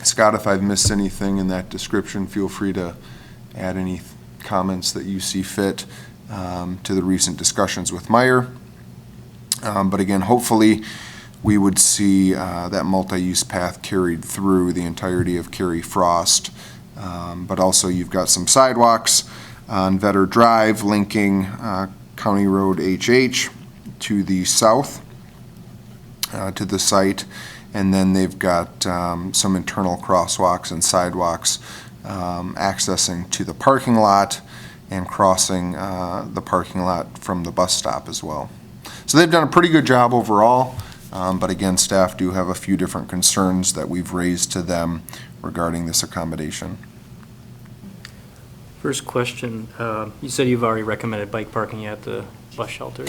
Scott, if I've missed anything in that description, feel free to add any comments that you see fit to the recent discussions with Meyer. But again, hopefully we would see that multi-use path carried through the entirety of Kerry Frost. But also you've got some sidewalks on Vetter Drive linking County Road HH to the south to the site. And then they've got some internal crosswalks and sidewalks accessing to the parking lot and crossing the parking lot from the bus stop as well. So they've done a pretty good job overall, but again, staff do have a few different concerns that we've raised to them regarding this accommodation. First question, you said you've already recommended bike parking at the bus shelter.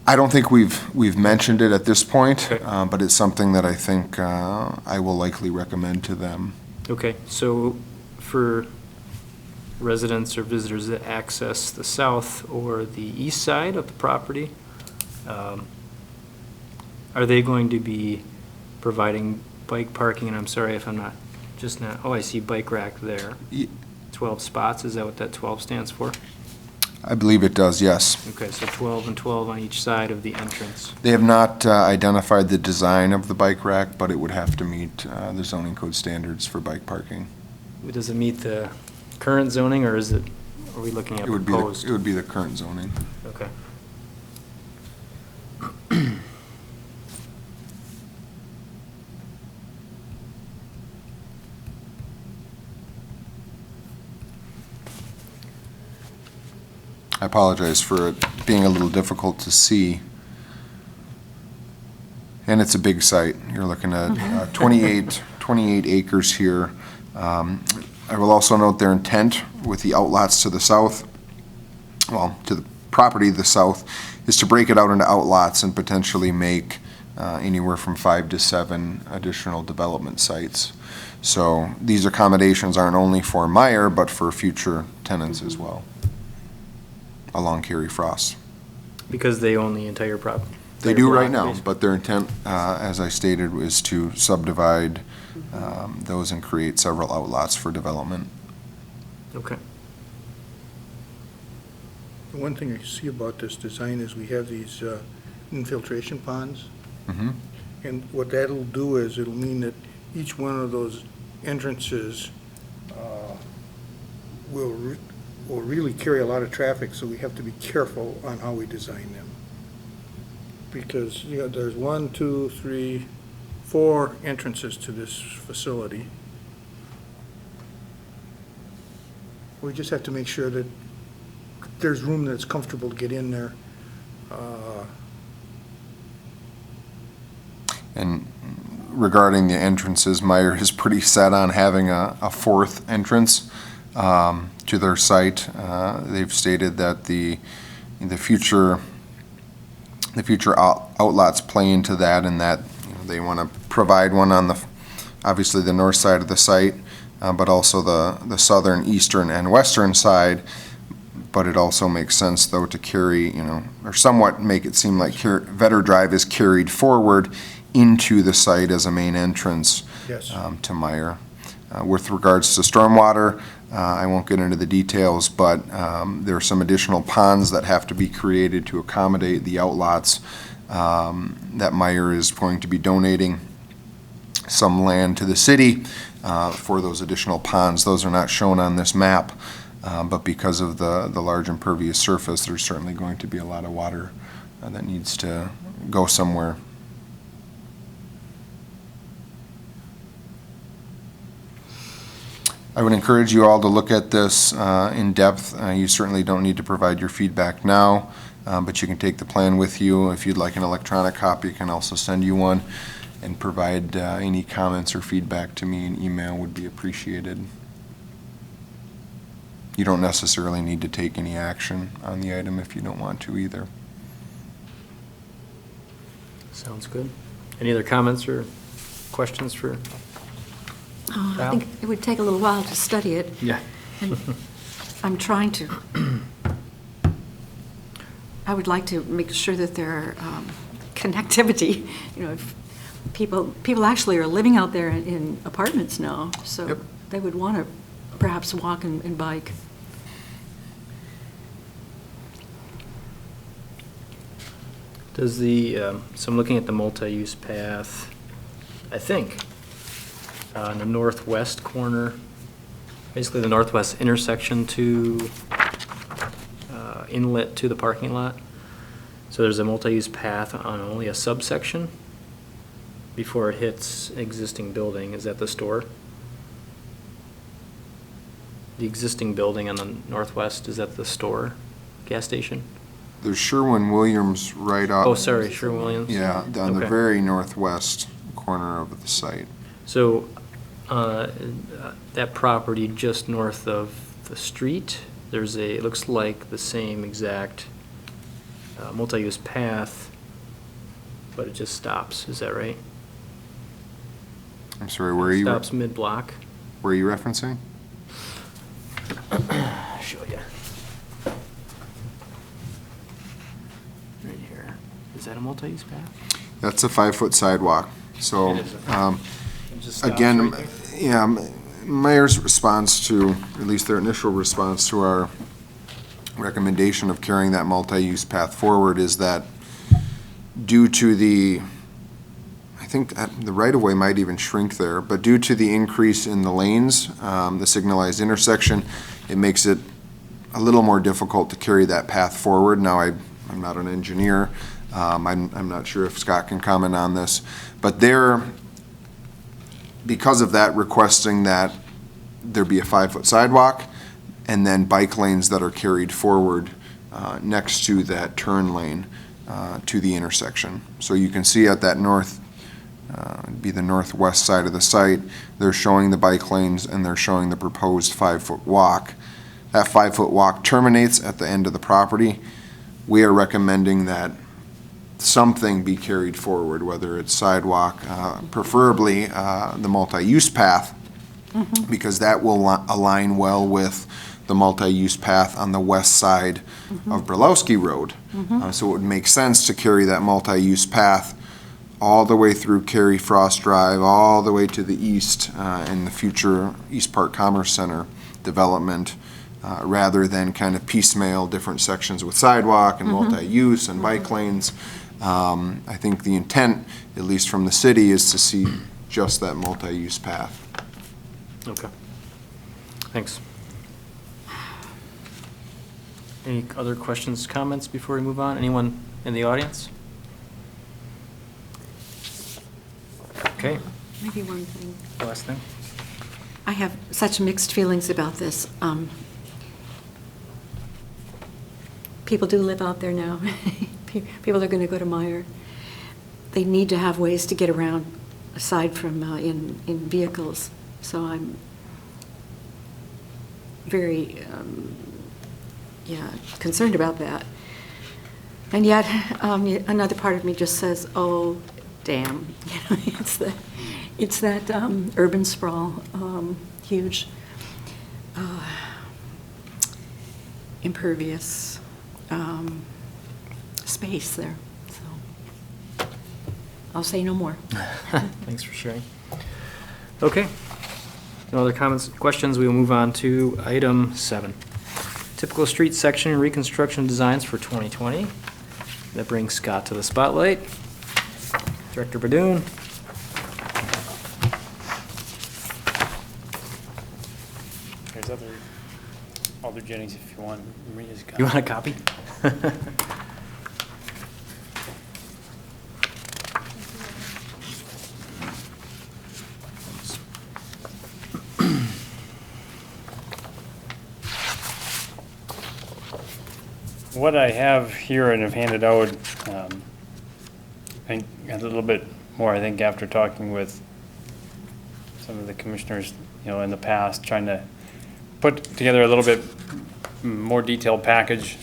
I don't think we've mentioned it at this point, Okay. but it's something that I think I will likely recommend to them. Okay, so for residents or visitors that access the south or the east side of the property, are they going to be providing bike parking? And I'm sorry if I'm not, oh, I see bike rack there. 12 spots, is that what that 12 stands for? I believe it does, yes. Okay, so 12 and 12 on each side of the entrance. They have not identified the design of the bike rack, but it would have to meet the zoning code standards for bike parking. Does it meet the current zoning, or are we looking at It would proposed? it would be the current zoning. Okay. I apologize for it being a little difficult to see. And it's a big site. You're looking at 28 acres here. I will also note their intent with the outlots to the south, well, to the property to the south, is to break it out into outlots and potentially make anywhere from 5 to 7 additional development sites. So these accommodations aren't only for Meyer, but for future tenants as well, along Kerry Frost. Because they own the entire property? They do right now, but their intent, as I stated, is to subdivide those and create several outlots for development. Okay. The one thing I see about this design is we have these infiltration ponds. Mm-hmm. And what that'll do is it'll mean that each one of those entrances will really carry a lot of traffic, so we have to be careful on how we design them. Because, you know, there's 1, 2, 3, 4 entrances to this facility. We just have to make sure that there's room that's comfortable to get in there. And regarding the entrances, Meyer is pretty set on having a 4th entrance to their site. They've stated that the future outlots play into that, and that they want to provide one on obviously the north side of the site, but also the southern, eastern, and western side, but it also makes sense, though, to carry, or somewhat make it seem like Vetter Drive is carried forward into the site as a main entrance Yes. to Meyer. With regards to stormwater, I won't get into the details, but there are some additional ponds that have to be created to accommodate the outlots that Meyer is going to be donating some land to the city for those additional ponds. Those are not shown on this map, but because of the large impervious surface, there's certainly going to be a lot of water that needs to go somewhere. I would encourage you all to look at this in depth. You certainly don't need to provide your feedback now, but you can take the plan with you. If you'd like an electronic copy, I can also send you one, and provide any comments or feedback to me in email would be appreciated. You don't necessarily need to take any action on the item if you don't want to either. Sounds good. Any other comments or questions for? I think it would take a little while to study it. Yeah. And I'm trying to, I would like to make sure that there are connectivity, if people actually are living out there in apartments now, so Yep. they would want to perhaps walk and bike. Does so I'm looking at the multi-use path, I think, on the northwest corner, basically the northwest intersection to inlet to the parking lot. So there's a multi-use path on only a subsection before it hits existing building. Is that the store? The existing building on the northwest, is that the store, gas station? There's Sherwin-Williams right up. Oh, sorry, Sherwin-Williams? Yeah, on the Okay. very northwest corner of the site. So, that property just north of the street, it looks like the same exact multi-use path, but it just stops, is that right? I'm sorry, where are you? Stops mid-block. Where are you referencing? Show you. Right here. Is that a multi-use path? That's a 5-foot sidewalk. So, It is. It just stops again, right there? yeah, Mayor's response to, at least their initial response to our recommendation of carrying that multi-use path forward is that due to I think the right-of-way might even shrink there, but due to the increase in the lanes, the signalized intersection, it makes it a little more difficult to carry that path forward. Now, I'm not an engineer. I'm not sure if Scott can comment on this, but because of that, requesting that there be a 5-foot sidewalk and then bike lanes that are carried forward next to that turn lane to the intersection. So you can see at that it'd be the northwest side of the site, they're showing the bike lanes and they're showing the proposed 5-foot walk. That 5-foot walk terminates at the end of the property. We are recommending that something be carried forward, whether it's sidewalk, preferably the multi-use path, because that will align well with the multi-use path on the west side of Brulowski Road. So it would make sense to carry that multi-use path all the way through Cary Frost Drive, all the way to the east in the future East Park Commerce Center development, rather than kind of piecemeal different sections with sidewalk and multi-use and bike lanes. I think the intent, at least from the city, is to see just that multi-use path. Okay. Thanks. Any other questions, comments before we move on? Anyone in the audience? Okay, Maybe one thing. last thing. I have such mixed feelings about this. People do live out there now. People are going to go to Meyer. They need to have ways to get around aside from in vehicles. So I'm very, concerned about that. And yet, another part of me just says, oh, damn. It's that urban sprawl, huge. impervious space there, so I'll say no more. Thanks for sharing. Okay. No other comments, questions? We will move on to item 7. Typical street section reconstruction designs for 2020. That brings Scott to the spotlight. Director Badoon. There's Alder Jennings if you want. Maria's got You want a copy? What I have here and have handed out, and a little bit more, I think, after talking with some of the commissioners, in the past, trying to put together a little bit more detailed package.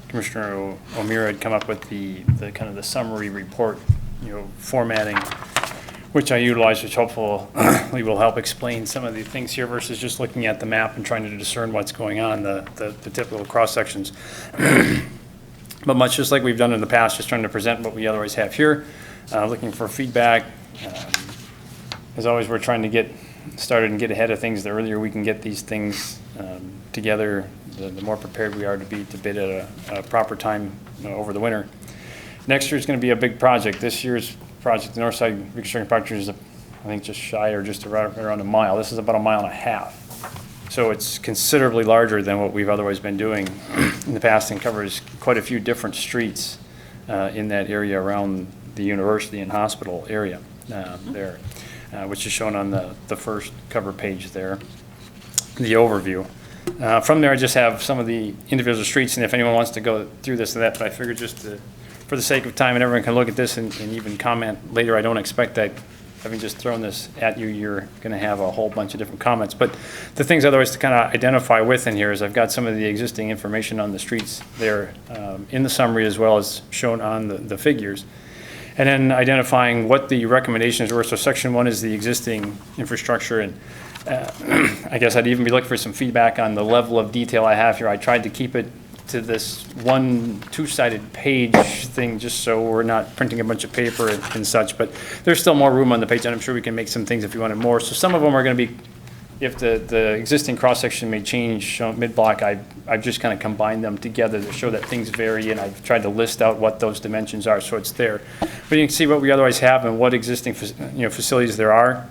Commissioner O'Meara had come up with the kind of the summary report, formatting, which I utilize, which hopefully will help explain some of the things here versus just looking at the map and trying to discern what's going on, the typical cross sections. But much just like we've done in the past, just trying to present what we otherwise have here, looking for feedback. As always, we're trying to get started and get ahead of things. The earlier we can get these things together, the more prepared we are to bid at a proper time over the winter. Next year is going to be a big project. This year's project, the Northside Reconstruction Project, is, I think, just shy or just around a mile. This is about a mile and a half. So it's considerably larger than what we've otherwise been doing in the past and covers quite a few different streets in that area around the university and hospital area there, which is shown on the first cover page there, the overview. From there, I just have some of the individual streets, and if anyone wants to go through this and that, but I figured just for the sake of time and everyone can look at this and even comment later, I don't expect that having just thrown this at you, you're going to have a whole bunch of different comments. But the things otherwise to kind of identify with in here is I've got some of the existing information on the streets there in the summary as well as shown on the figures. And then identifying what the recommendations were. So section 1 is the existing infrastructure, and I guess I'd even be looking for some feedback on the level of detail I have here. I tried to keep it to this one two-sided page thing just so we're not printing a bunch of paper and such, but there's still more room on the page, and I'm sure we can make some things if you wanted more. So some of them are going to be, if the existing cross-section may change mid-block, I've just kind of combined them together to show that things vary, and I've tried to list out what those dimensions are so it's there. But you can see what we otherwise have and what existing facilities there are.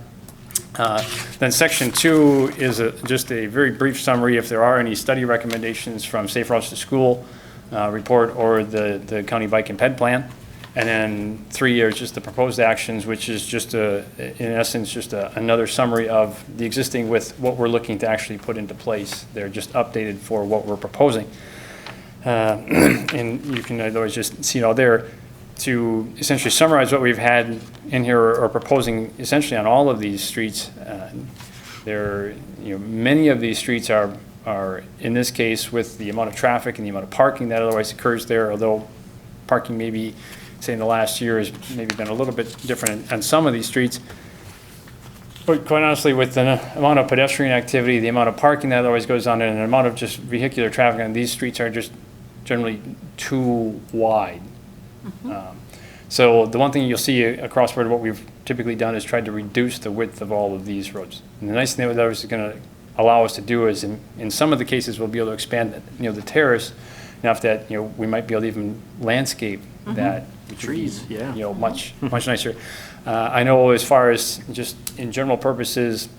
Then section 2 is just a very brief summary if there are any study recommendations from Safe Routes to School report or the county bike and ped plan. And then 3 is just the proposed actions, which is just in essence just another summary of the existing with what we're looking to actually put into place. They're just updated for what we're proposing. And you can otherwise just see it all there. To essentially summarize what we've had in here or proposing essentially on all of these streets, many of these streets are in this case with the amount of traffic and the amount of parking that otherwise occurs there, although parking maybe say in the last year has maybe been a little bit different on some of these streets. But quite honestly, with the amount of pedestrian activity, the amount of parking that always goes on, and the amount of just vehicular traffic on these streets are just generally too wide. So the one thing you'll see across board, what we've typically done is tried to reduce the width of all of these roads. And the nice thing that is going to allow us to do is in some of the cases we'll be able to expand the terrace enough that we might be able to even landscape that Trees, yeah. Much nicer. I know as far as just in general purposes,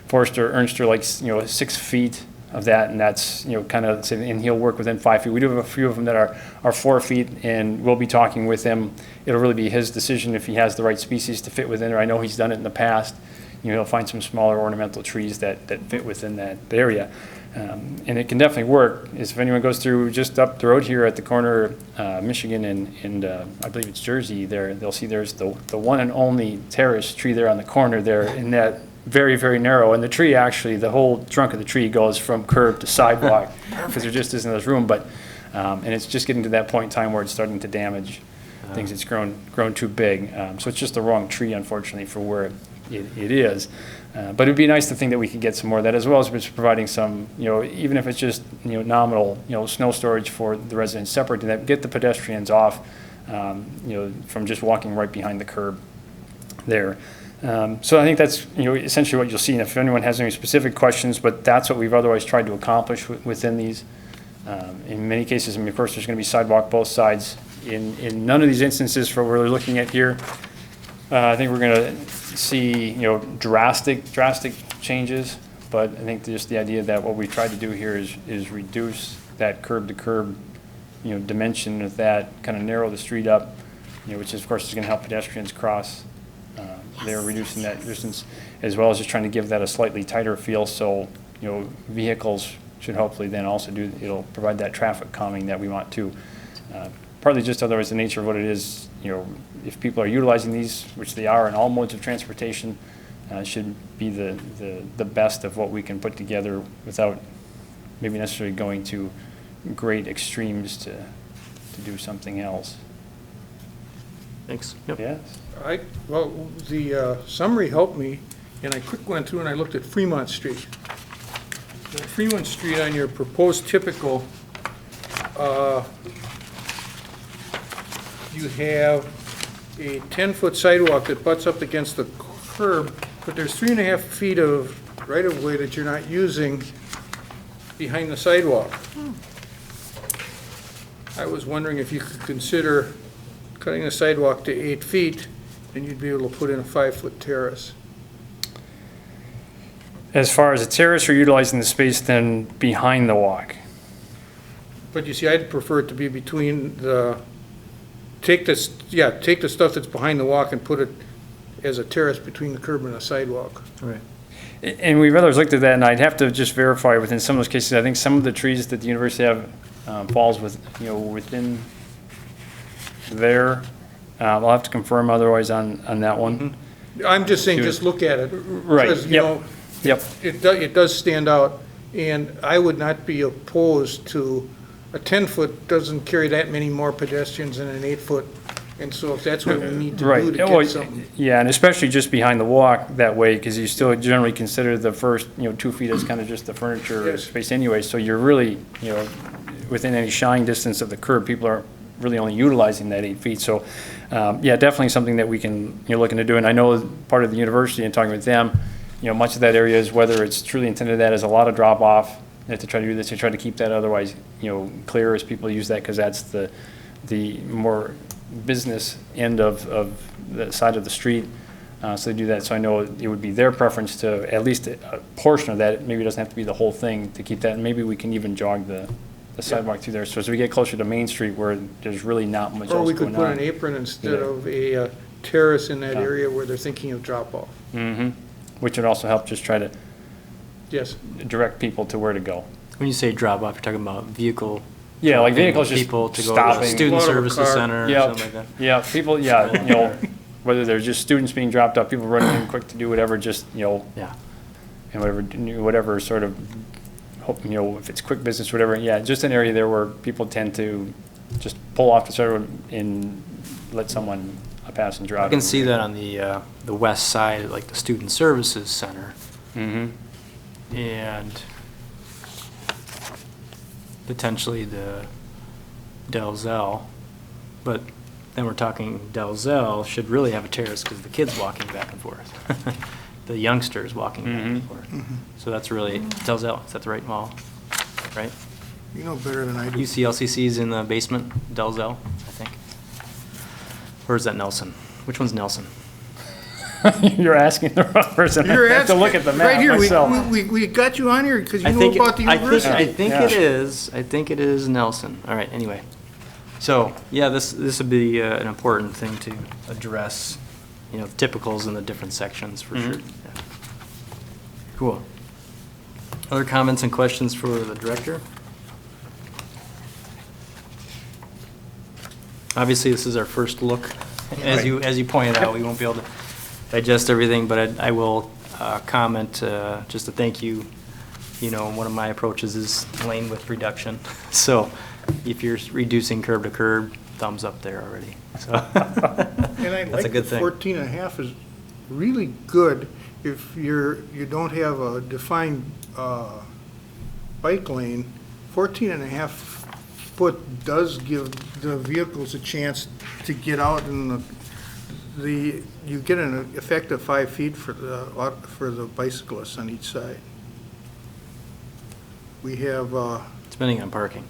Forrester Ernster likes 6 feet of that, and that's kind of, and he'll work within 5 feet. We do have a few of them that are 4 feet, and we'll be talking with him. It'll really be his decision if he has the right species to fit within there. I know he's done it in the past. He'll find some smaller ornamental trees that fit within that area. And it can definitely work. If anyone goes through just up the road here at the corner, Michigan and I believe it's Jersey, they'll see there's the one and only terrace tree there on the corner there in that very, very narrow. And the tree actually, the whole trunk of the tree goes from curb to sidewalk because there just isn't enough room. But and it's just getting to that point in time where it's starting to damage things. It's grown too big. So it's just the wrong tree, unfortunately, for where it is. But it'd be nice to think that we could get some more of that, as well as just providing some, even if it's just, nominal, snow storage for the residents separate, to that, get the pedestrians off, from just walking right behind the curb there. So I think that's, essentially what you'll see. And if anyone has any specific questions, but that's what we've otherwise tried to accomplish within these. In many cases, of course, there's going to be sidewalk both sides. In none of these instances for what we're looking at here, I think we're going to see, drastic changes. But I think just the idea that what we tried to do here is reduce that curb to curb, dimension of that, kind of narrow the street up, which is, of course, is going to help pedestrians cross. They're reducing that distance, as well as just trying to give that a slightly tighter feel. So, vehicles should hopefully then also it'll provide that traffic calming that we want to. Partly just otherwise the nature of what it is, if people are utilizing these, which they are in all modes of transportation, should be the best of what we can put together without maybe necessarily going to great extremes to do something else. Thanks. Yep. Yes? Well, the summary helped me, and I quick went through and I looked at Fremont Street. Fremont Street on your proposed typical, you have a 10-foot sidewalk that butts up against the curb, but there's 3.5 feet of right-of-way that you're not using behind the sidewalk. I was wondering if you could consider cutting the sidewalk to 8 feet, and you'd be able to put in a 5-foot terrace. As far as a terrace, or utilizing the space then behind the walk? But you see, I'd prefer it to be between take the stuff that's behind the walk and put it as a terrace between the curb and the sidewalk. Right. And we've others looked at that, and I'd have to just verify within some of those cases. I think some of the trees that the university have falls within there. I'll have to confirm otherwise on that one. I'm just saying, just look at it. Right, Because, yep. Yep. It does stand out, and I would not be opposed to, a 10-foot doesn't carry that many more pedestrians than an 8-foot, and so if that's what we need to Right. do to Well, get something. yeah, and especially just behind the walk that way, because you still generally consider the first, 2 feet as kind of just the furniture Yes. space anyway. So you're really, within any shying distance of the curb, people are really only utilizing that 8 feet. So, yeah, definitely something that we can, looking to do. And I know part of the university and talking with them, much of that area is, whether it's truly intended that as a lot of drop off, they have to try to do this, they try to keep that otherwise, clear as people use that, because that's the more business end of the side of the street. So they do that. So I know it would be their preference to at least a portion of that. Maybe it doesn't have to be the whole thing to keep that. And maybe we can even jog the sidewalk through there. So as we get closer to Main Street, where there's really not much Or else we going could on. put an apron instead Yeah. of a terrace in that Yeah. area where they're thinking of drop-off. Mm-hmm. Which would also help just try to Yes. direct people to where to go. When you say drop off, you're talking about vehicle. Yeah, like dropping vehicles just people to go to stopping. the student Load of a services car. center or Yeah, something like that. yeah, people, whether they're just students being dropped off, people running in quick to do whatever, just, Yeah. and whatever sort of, if it's quick business, whatever, yeah, just an area there where people tend to just pull off the side and let someone, a passenger out. I can see that on the west side, like the student services center, Mm-hmm. and potentially the Delzell, but then we're talking Delzell should really have a terrace because the kids walking back and forth, the youngsters walking back and forth. So that's really Delzell. Is that the right mall? Right? You know better than I do. UCLCC's in the basement, Delzell, I think. Or is that Nelson? Which one's Nelson? You're asking the wrong person. I have to look at the Right map here, myself. we got you on here because you I know think about the university. I think Yeah. it is. I think it is Nelson. All right. Anyway, so yeah, this would be an important thing to address. The typicals in the different sections for sure. Yeah. Cool. Other comments and questions for the director? Obviously, this is our first look. As you pointed out, we won't be able to digest everything, but I will comment just to thank you. One of my approaches is lane width reduction. So if you're reducing curb to curb, thumbs up there already. So And I that's like a good the thing. 14 and a half is really good if you don't have a defined bike lane. 14.5 foot does give the vehicles a chance to get out, and you get an effective 5 feet for the bicyclists on each side. We have, Depending on parking.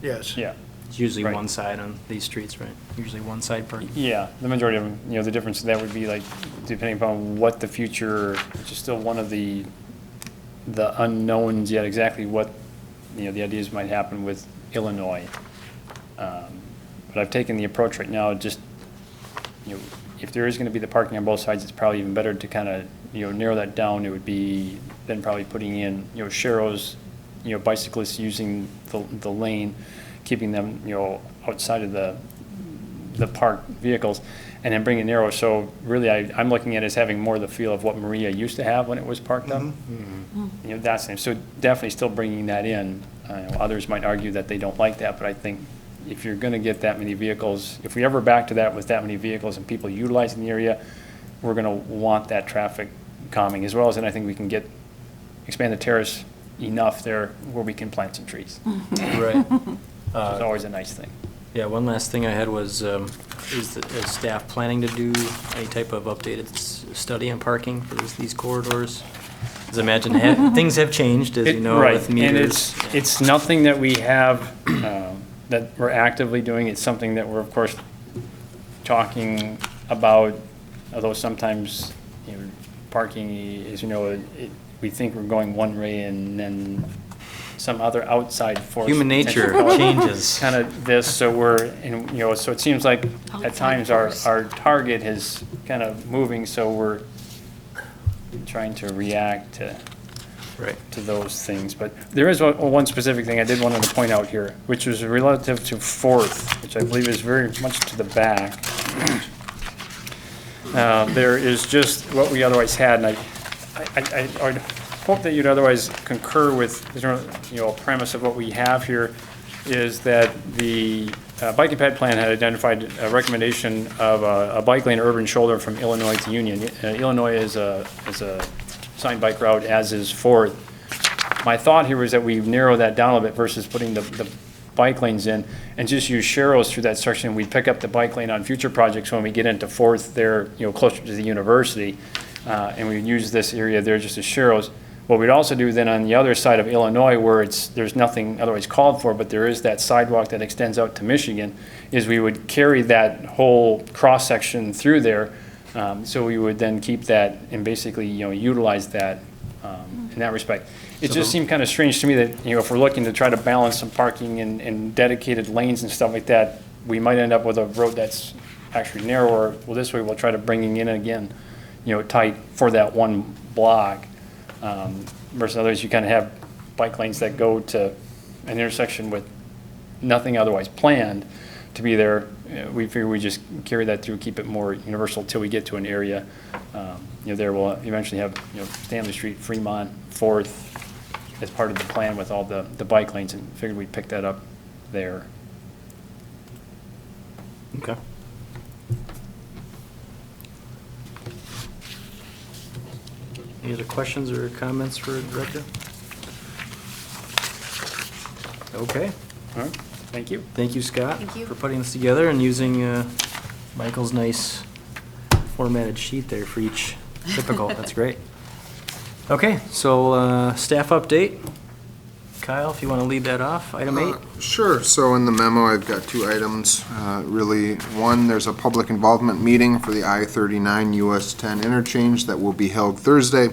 yes. Yeah. It's usually Right. one side on these streets, right? Usually one side parking. Yeah, the majority of them, the difference in that would be like, depending upon what the future, which is still one of the unknowns yet, exactly what, the ideas might happen with Illinois. But I've taken the approach right now, just, if there is gonna be the parking on both sides, it's probably even better to kind of, narrow that down. It would be then probably putting in, sharrows, bicyclists using the lane, keeping them, outside of the parked vehicles, and then bringing it narrow. So really, I'm looking at it as having more the feel of what Maria used to have when it was parked up. That's the, so definitely still bringing that in. Others might argue that they don't like that, but I think if you're gonna get that many vehicles, if we ever back to that with that many vehicles and people utilizing the area, we're gonna want that traffic calming as well as, and I think we can expand the terrace enough there where we can plant some trees. Right. It's always a nice thing. Yeah, one last thing I had was, is staff planning to do any type of updated study on parking for these corridors? Because I imagine things have changed, as you know, Right, with meters. and it's nothing that we have, that we're actively doing. It's something that we're, of course, talking about, although sometimes, parking is, we think we're going one way and then some other outside force. Human nature changes. Kind of this, so so it seems like at Outside times force. our target is kind of moving, so we're trying to react to Right. those things. But there is one specific thing I did want to point out here, which was relative to Fourth, which I believe is very much to the back. There is just what we otherwise had, and I would hope that you'd otherwise concur with, a premise of what we have here, is that the bike and ped plan had identified a recommendation of a bike lane urban shoulder from Illinois to Union. Illinois is a signed bike route, as is Fourth. My thought here was that we narrow that down a little bit versus putting the bike lanes in and just use sharrows through that section. We pick up the bike lane on future projects when we get into Fourth there, closer to the university, and we use this area there just as sharrows. What we'd also do then on the other side of Illinois, where there's nothing otherwise called for, but there is that sidewalk that extends out to Michigan, is we would carry that whole cross-section through there. So we would then keep that and basically, utilize that in that respect. It just seemed kind of strange to me that, if we're looking to try to balance some parking and dedicated lanes and stuff like that, we might end up with a road that's actually narrower. Well, this way we'll try to bringing in again, tight for that one block. Versus others, you kind of have bike lanes that go to an intersection with nothing otherwise planned to be there. We figure we just carry that through, keep it more universal till we get to an area. There we'll eventually have, Stanley Street, Fremont, Fourth as part of the plan with all the bike lanes, and figured we'd pick that up there. Okay. Any other questions or comments for the Director? Okay. All right, thank you. Thank you, Scott. Thank you. For putting this together and using Michael's nice formatted sheet there for each typical. That's great. Okay, so staff update. Kyle, if you want to lead that off, item 8. Sure. So in the memo, I've got two items. Really, one, there's a public involvement meeting for the I-39 US 10 interchange that will be held Thursday,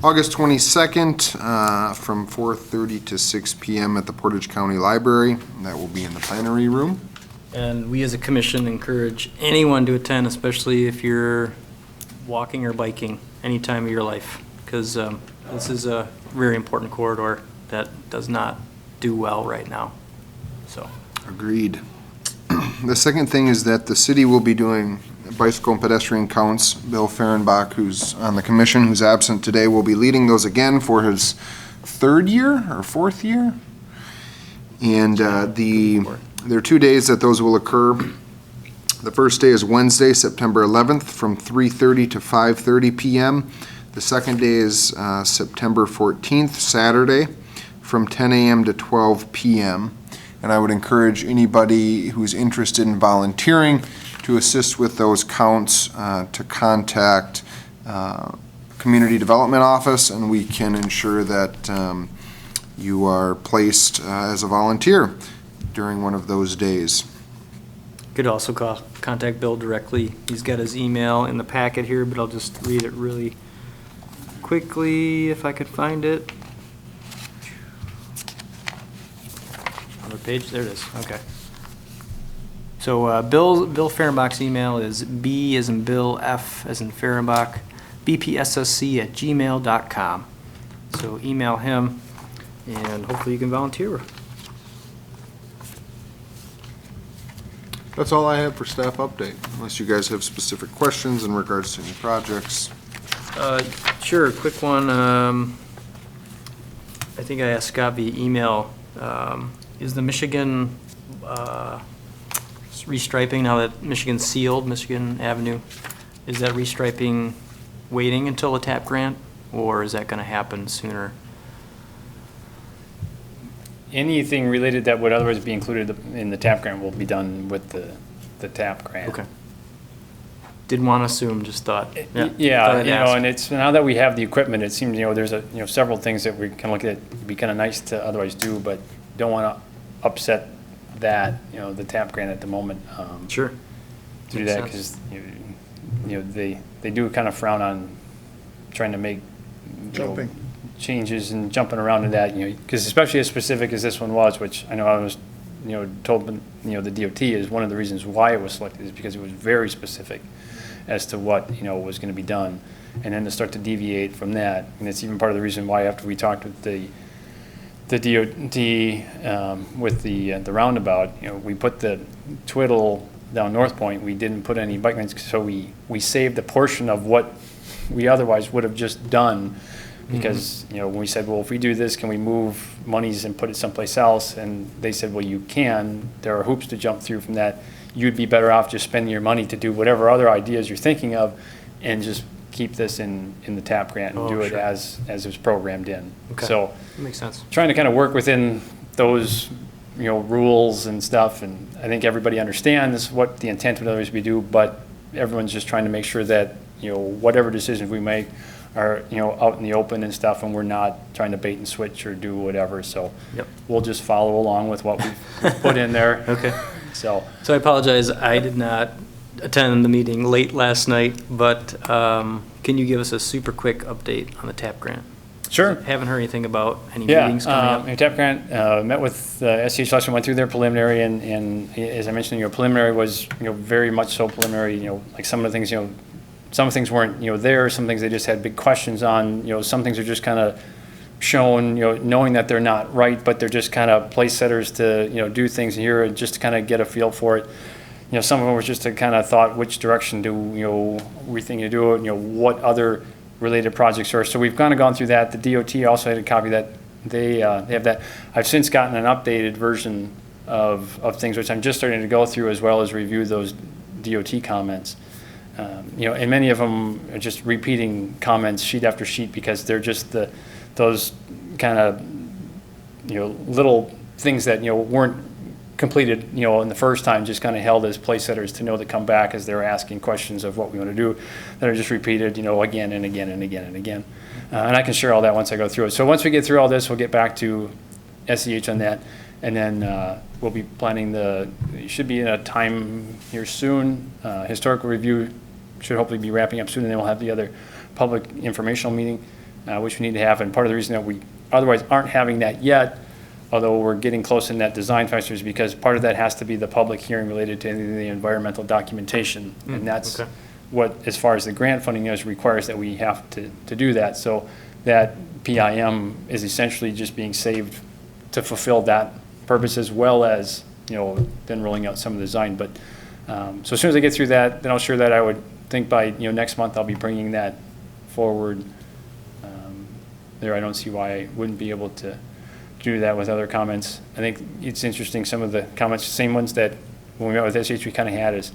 August 22nd, from 4:30 to 6 p.m. at the Portage County Library. That will be in the plenary room. And we as a commission encourage anyone to attend, especially if you're walking or biking any time of your life, because this is a very important corridor that does not do well right now, so. Agreed. The second thing is that the city will be doing bicycle and pedestrian counts. Bill Fehrenbach, who's on the commission, who's absent today, will be leading those again for his third year or fourth year. And there are 2 days that those will occur. The first day is Wednesday, September 11th, from 3:30 to 5:30 p.m. The second day is September 14th, Saturday, from 10 a.m. to 12 p.m. And I would encourage anybody who's interested in volunteering to assist with those counts to contact Community Development Office, and we can ensure that you are placed as a volunteer during one of those days. Could also contact Bill directly. He's got his email in the packet here, but I'll just read it really quickly if I could find it. Other page, there it is, okay. So Bill Fehrenbach's email is B as in Bill, F as in Fehrenbach, bpssc@gmail.com. So email him, and hopefully you can volunteer. That's all I have for staff update, unless you guys have specific questions in regards to any projects. Sure, quick one. I think I asked Scott via email. Is the Michigan restriping, now that Michigan's sealed, Michigan Avenue, is that restriping waiting until the TAP grant, or is that going to happen sooner? Anything related that would otherwise be included in the TAP grant will be done with the TAP grant. Okay. Didn't want to assume, just thought. Yeah, thought I'd ask. and it's, now that we have the equipment, it seems, there's several things that we can look at, it'd be kind of nice to otherwise do, but don't want to upset that, the TAP grant at the moment. Sure. To do Makes that, sense. because, they do kind of frown on trying to make Jumping. changes and jumping around to that, because especially as specific as this one was, which I know I was, told, the DOT is one of the reasons why it was selected is because it was very specific as to what, was going to be done. And then to start to deviate from that, and it's even part of the reason why after we talked with the DOT with the roundabout, we put the twiddle down North Point, we didn't put any bike lanes, so we saved a portion of what we otherwise would have just done, because, when we said, well, if we do this, can we move monies and put it someplace else? And they said, well, you can. There are hoops to jump through from that. You'd be better off just spending your money to do whatever other ideas you're thinking of and just keep this in the TAP grant and do it sure. as it was programmed in. Okay. So That makes sense. trying to kind of work within those, rules and stuff, and I think everybody understands what the intent would otherwise be do, but everyone's just trying to make sure that, whatever decisions we make are, out in the open and stuff, and we're not trying to bait and switch or do whatever, so Yep. we'll just follow along with what we've put in there. Okay. So, So I apologize, I did not attend the meeting late last night, but can you give us a super quick update on the TAP grant? sure. Haven't heard anything about any Yeah, meetings coming up. TAP grant, met with SCH last, went through their preliminary, and as I mentioned, preliminary was, very much so preliminary, like some of the things, some things weren't, there, some things they just had big questions on, some things are just kind of shown, knowing that they're not right, but they're just kind of place setters to, do things here and just to kind of get a feel for it. Some of them was just to kind of thought, which direction do, we think to do it, what other related projects are. So we've kind of gone through that. The DOT also had a copy that they have that. I've since gotten an updated version of things, which I'm just starting to go through, as well as review those DOT comments. And many of them are just repeating comments sheet after sheet, because they're just those kind of, little things that, weren't completed, in the first time, just kind of held as place setters to know to come back as they're asking questions of what we want to do, that are just repeated, again and again and again and again. And I can share all that once I go through it. So once we get through all this, we'll get back to SEH on that, and then we'll be planning should be in a time here soon. Historical review should hopefully be wrapping up soon, and then we'll have the other public informational meeting, which we need to have. And part of the reason that we otherwise aren't having that yet, although we're getting close in that design phase, is because part of that has to be the public hearing related to the environmental documentation. And that's okay. what, as far as the grant funding is, requires that we have to do that. So that PIM is essentially just being saved to fulfill that purpose, as well as, then rolling out some of the design. But so as soon as I get through that, then I'll share that. I would think by, next month I'll be bringing that forward. There, I don't see why I wouldn't be able to do that with other comments. I think it's interesting, some of the comments, same ones that when we met with SH we kind of had, is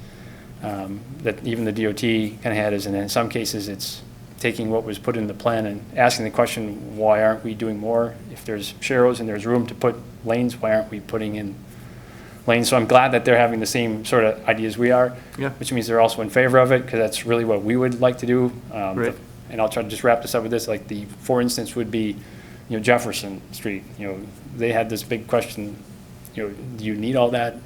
that even the DOT kind of had is, and in some cases, it's taking what was put in the plan and asking the question, why aren't we doing more? If there's sharrows and there's room to put lanes, why aren't we putting in lanes? So I'm glad that they're having the same sort of ideas we are, Yeah. which means they're also in favor of it, because that's really what we would like to do. Right. And I'll try to just wrap this up with this, like for instance, would be, Jefferson Street. They had this big question, do you need all that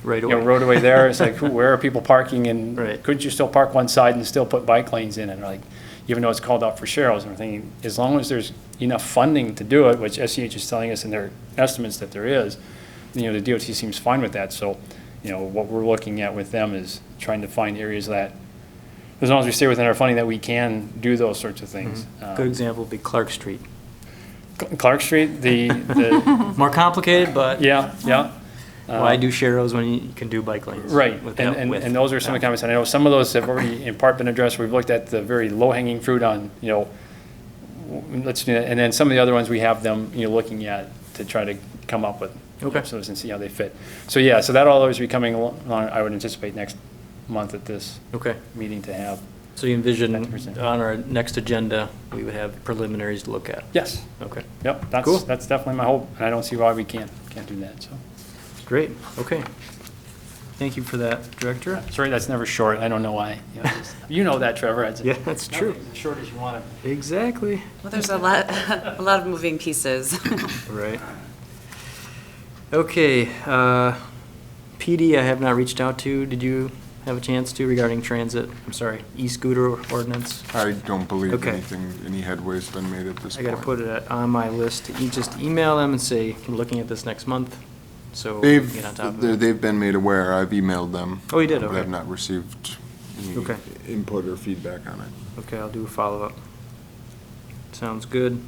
Right away. roadway there? It's like, where are people parking, and Right. couldn't you still park one side and still put bike lanes in it? Like, even though it's called out for sharrows, and I'm thinking, as long as there's enough funding to do it, which SEH is telling us in their estimates that there is, the DOT seems fine with that. So, what we're looking at with them is trying to find areas that, as long as we stay within our funding, that we can do those sorts of things. Good example would be Clark Street. Clark Street, the More complicated, but yeah. why do sharrows when you can do bike lanes? Right, without width? and those are some of the comments, and I know some of those have already in part been addressed. We've looked at the very low-hanging fruit on, let's do that, and then some of the other ones we have them, looking at to try to come up with Okay. episodes and see how they fit. So yeah, so that'll always be coming along, I would anticipate next month at this Okay. meeting to have. So you envision 90%. on our next agenda, we would have preliminaries to look at? Yes, Okay. yep, Cool. that's definitely my hope, and I don't see why we can't do that, so. Great, okay. Thank you for that, Director. Sorry, that's never short, I don't know why. You know that, Trevor. Yeah, that's true. As short as you want it. Exactly. Well, there's a lot of moving pieces. Right. Okay, PD I have not reached out to. Did you have a chance to regarding e-scooter ordinance? I don't believe Okay. any headway's been made at this I point. gotta put it on my list to just email them and say, we're looking at this next month, so we can get on top of it. They've been made aware. I've emailed them. Oh, you did? But Okay. I've not received any Okay. input or feedback on it. Okay, I'll do a follow-up. Sounds good.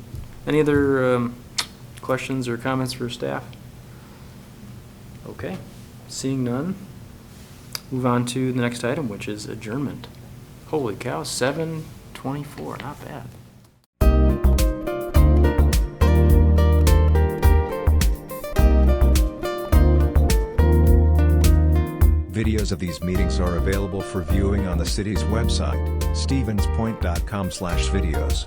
Any other questions or comments for staff? Okay, seeing none, move on to the next item, which is adjournment. Holy cow, 7:24, not bad. Videos of these meetings are available for viewing on the city's website, stevenspoint.com/videos.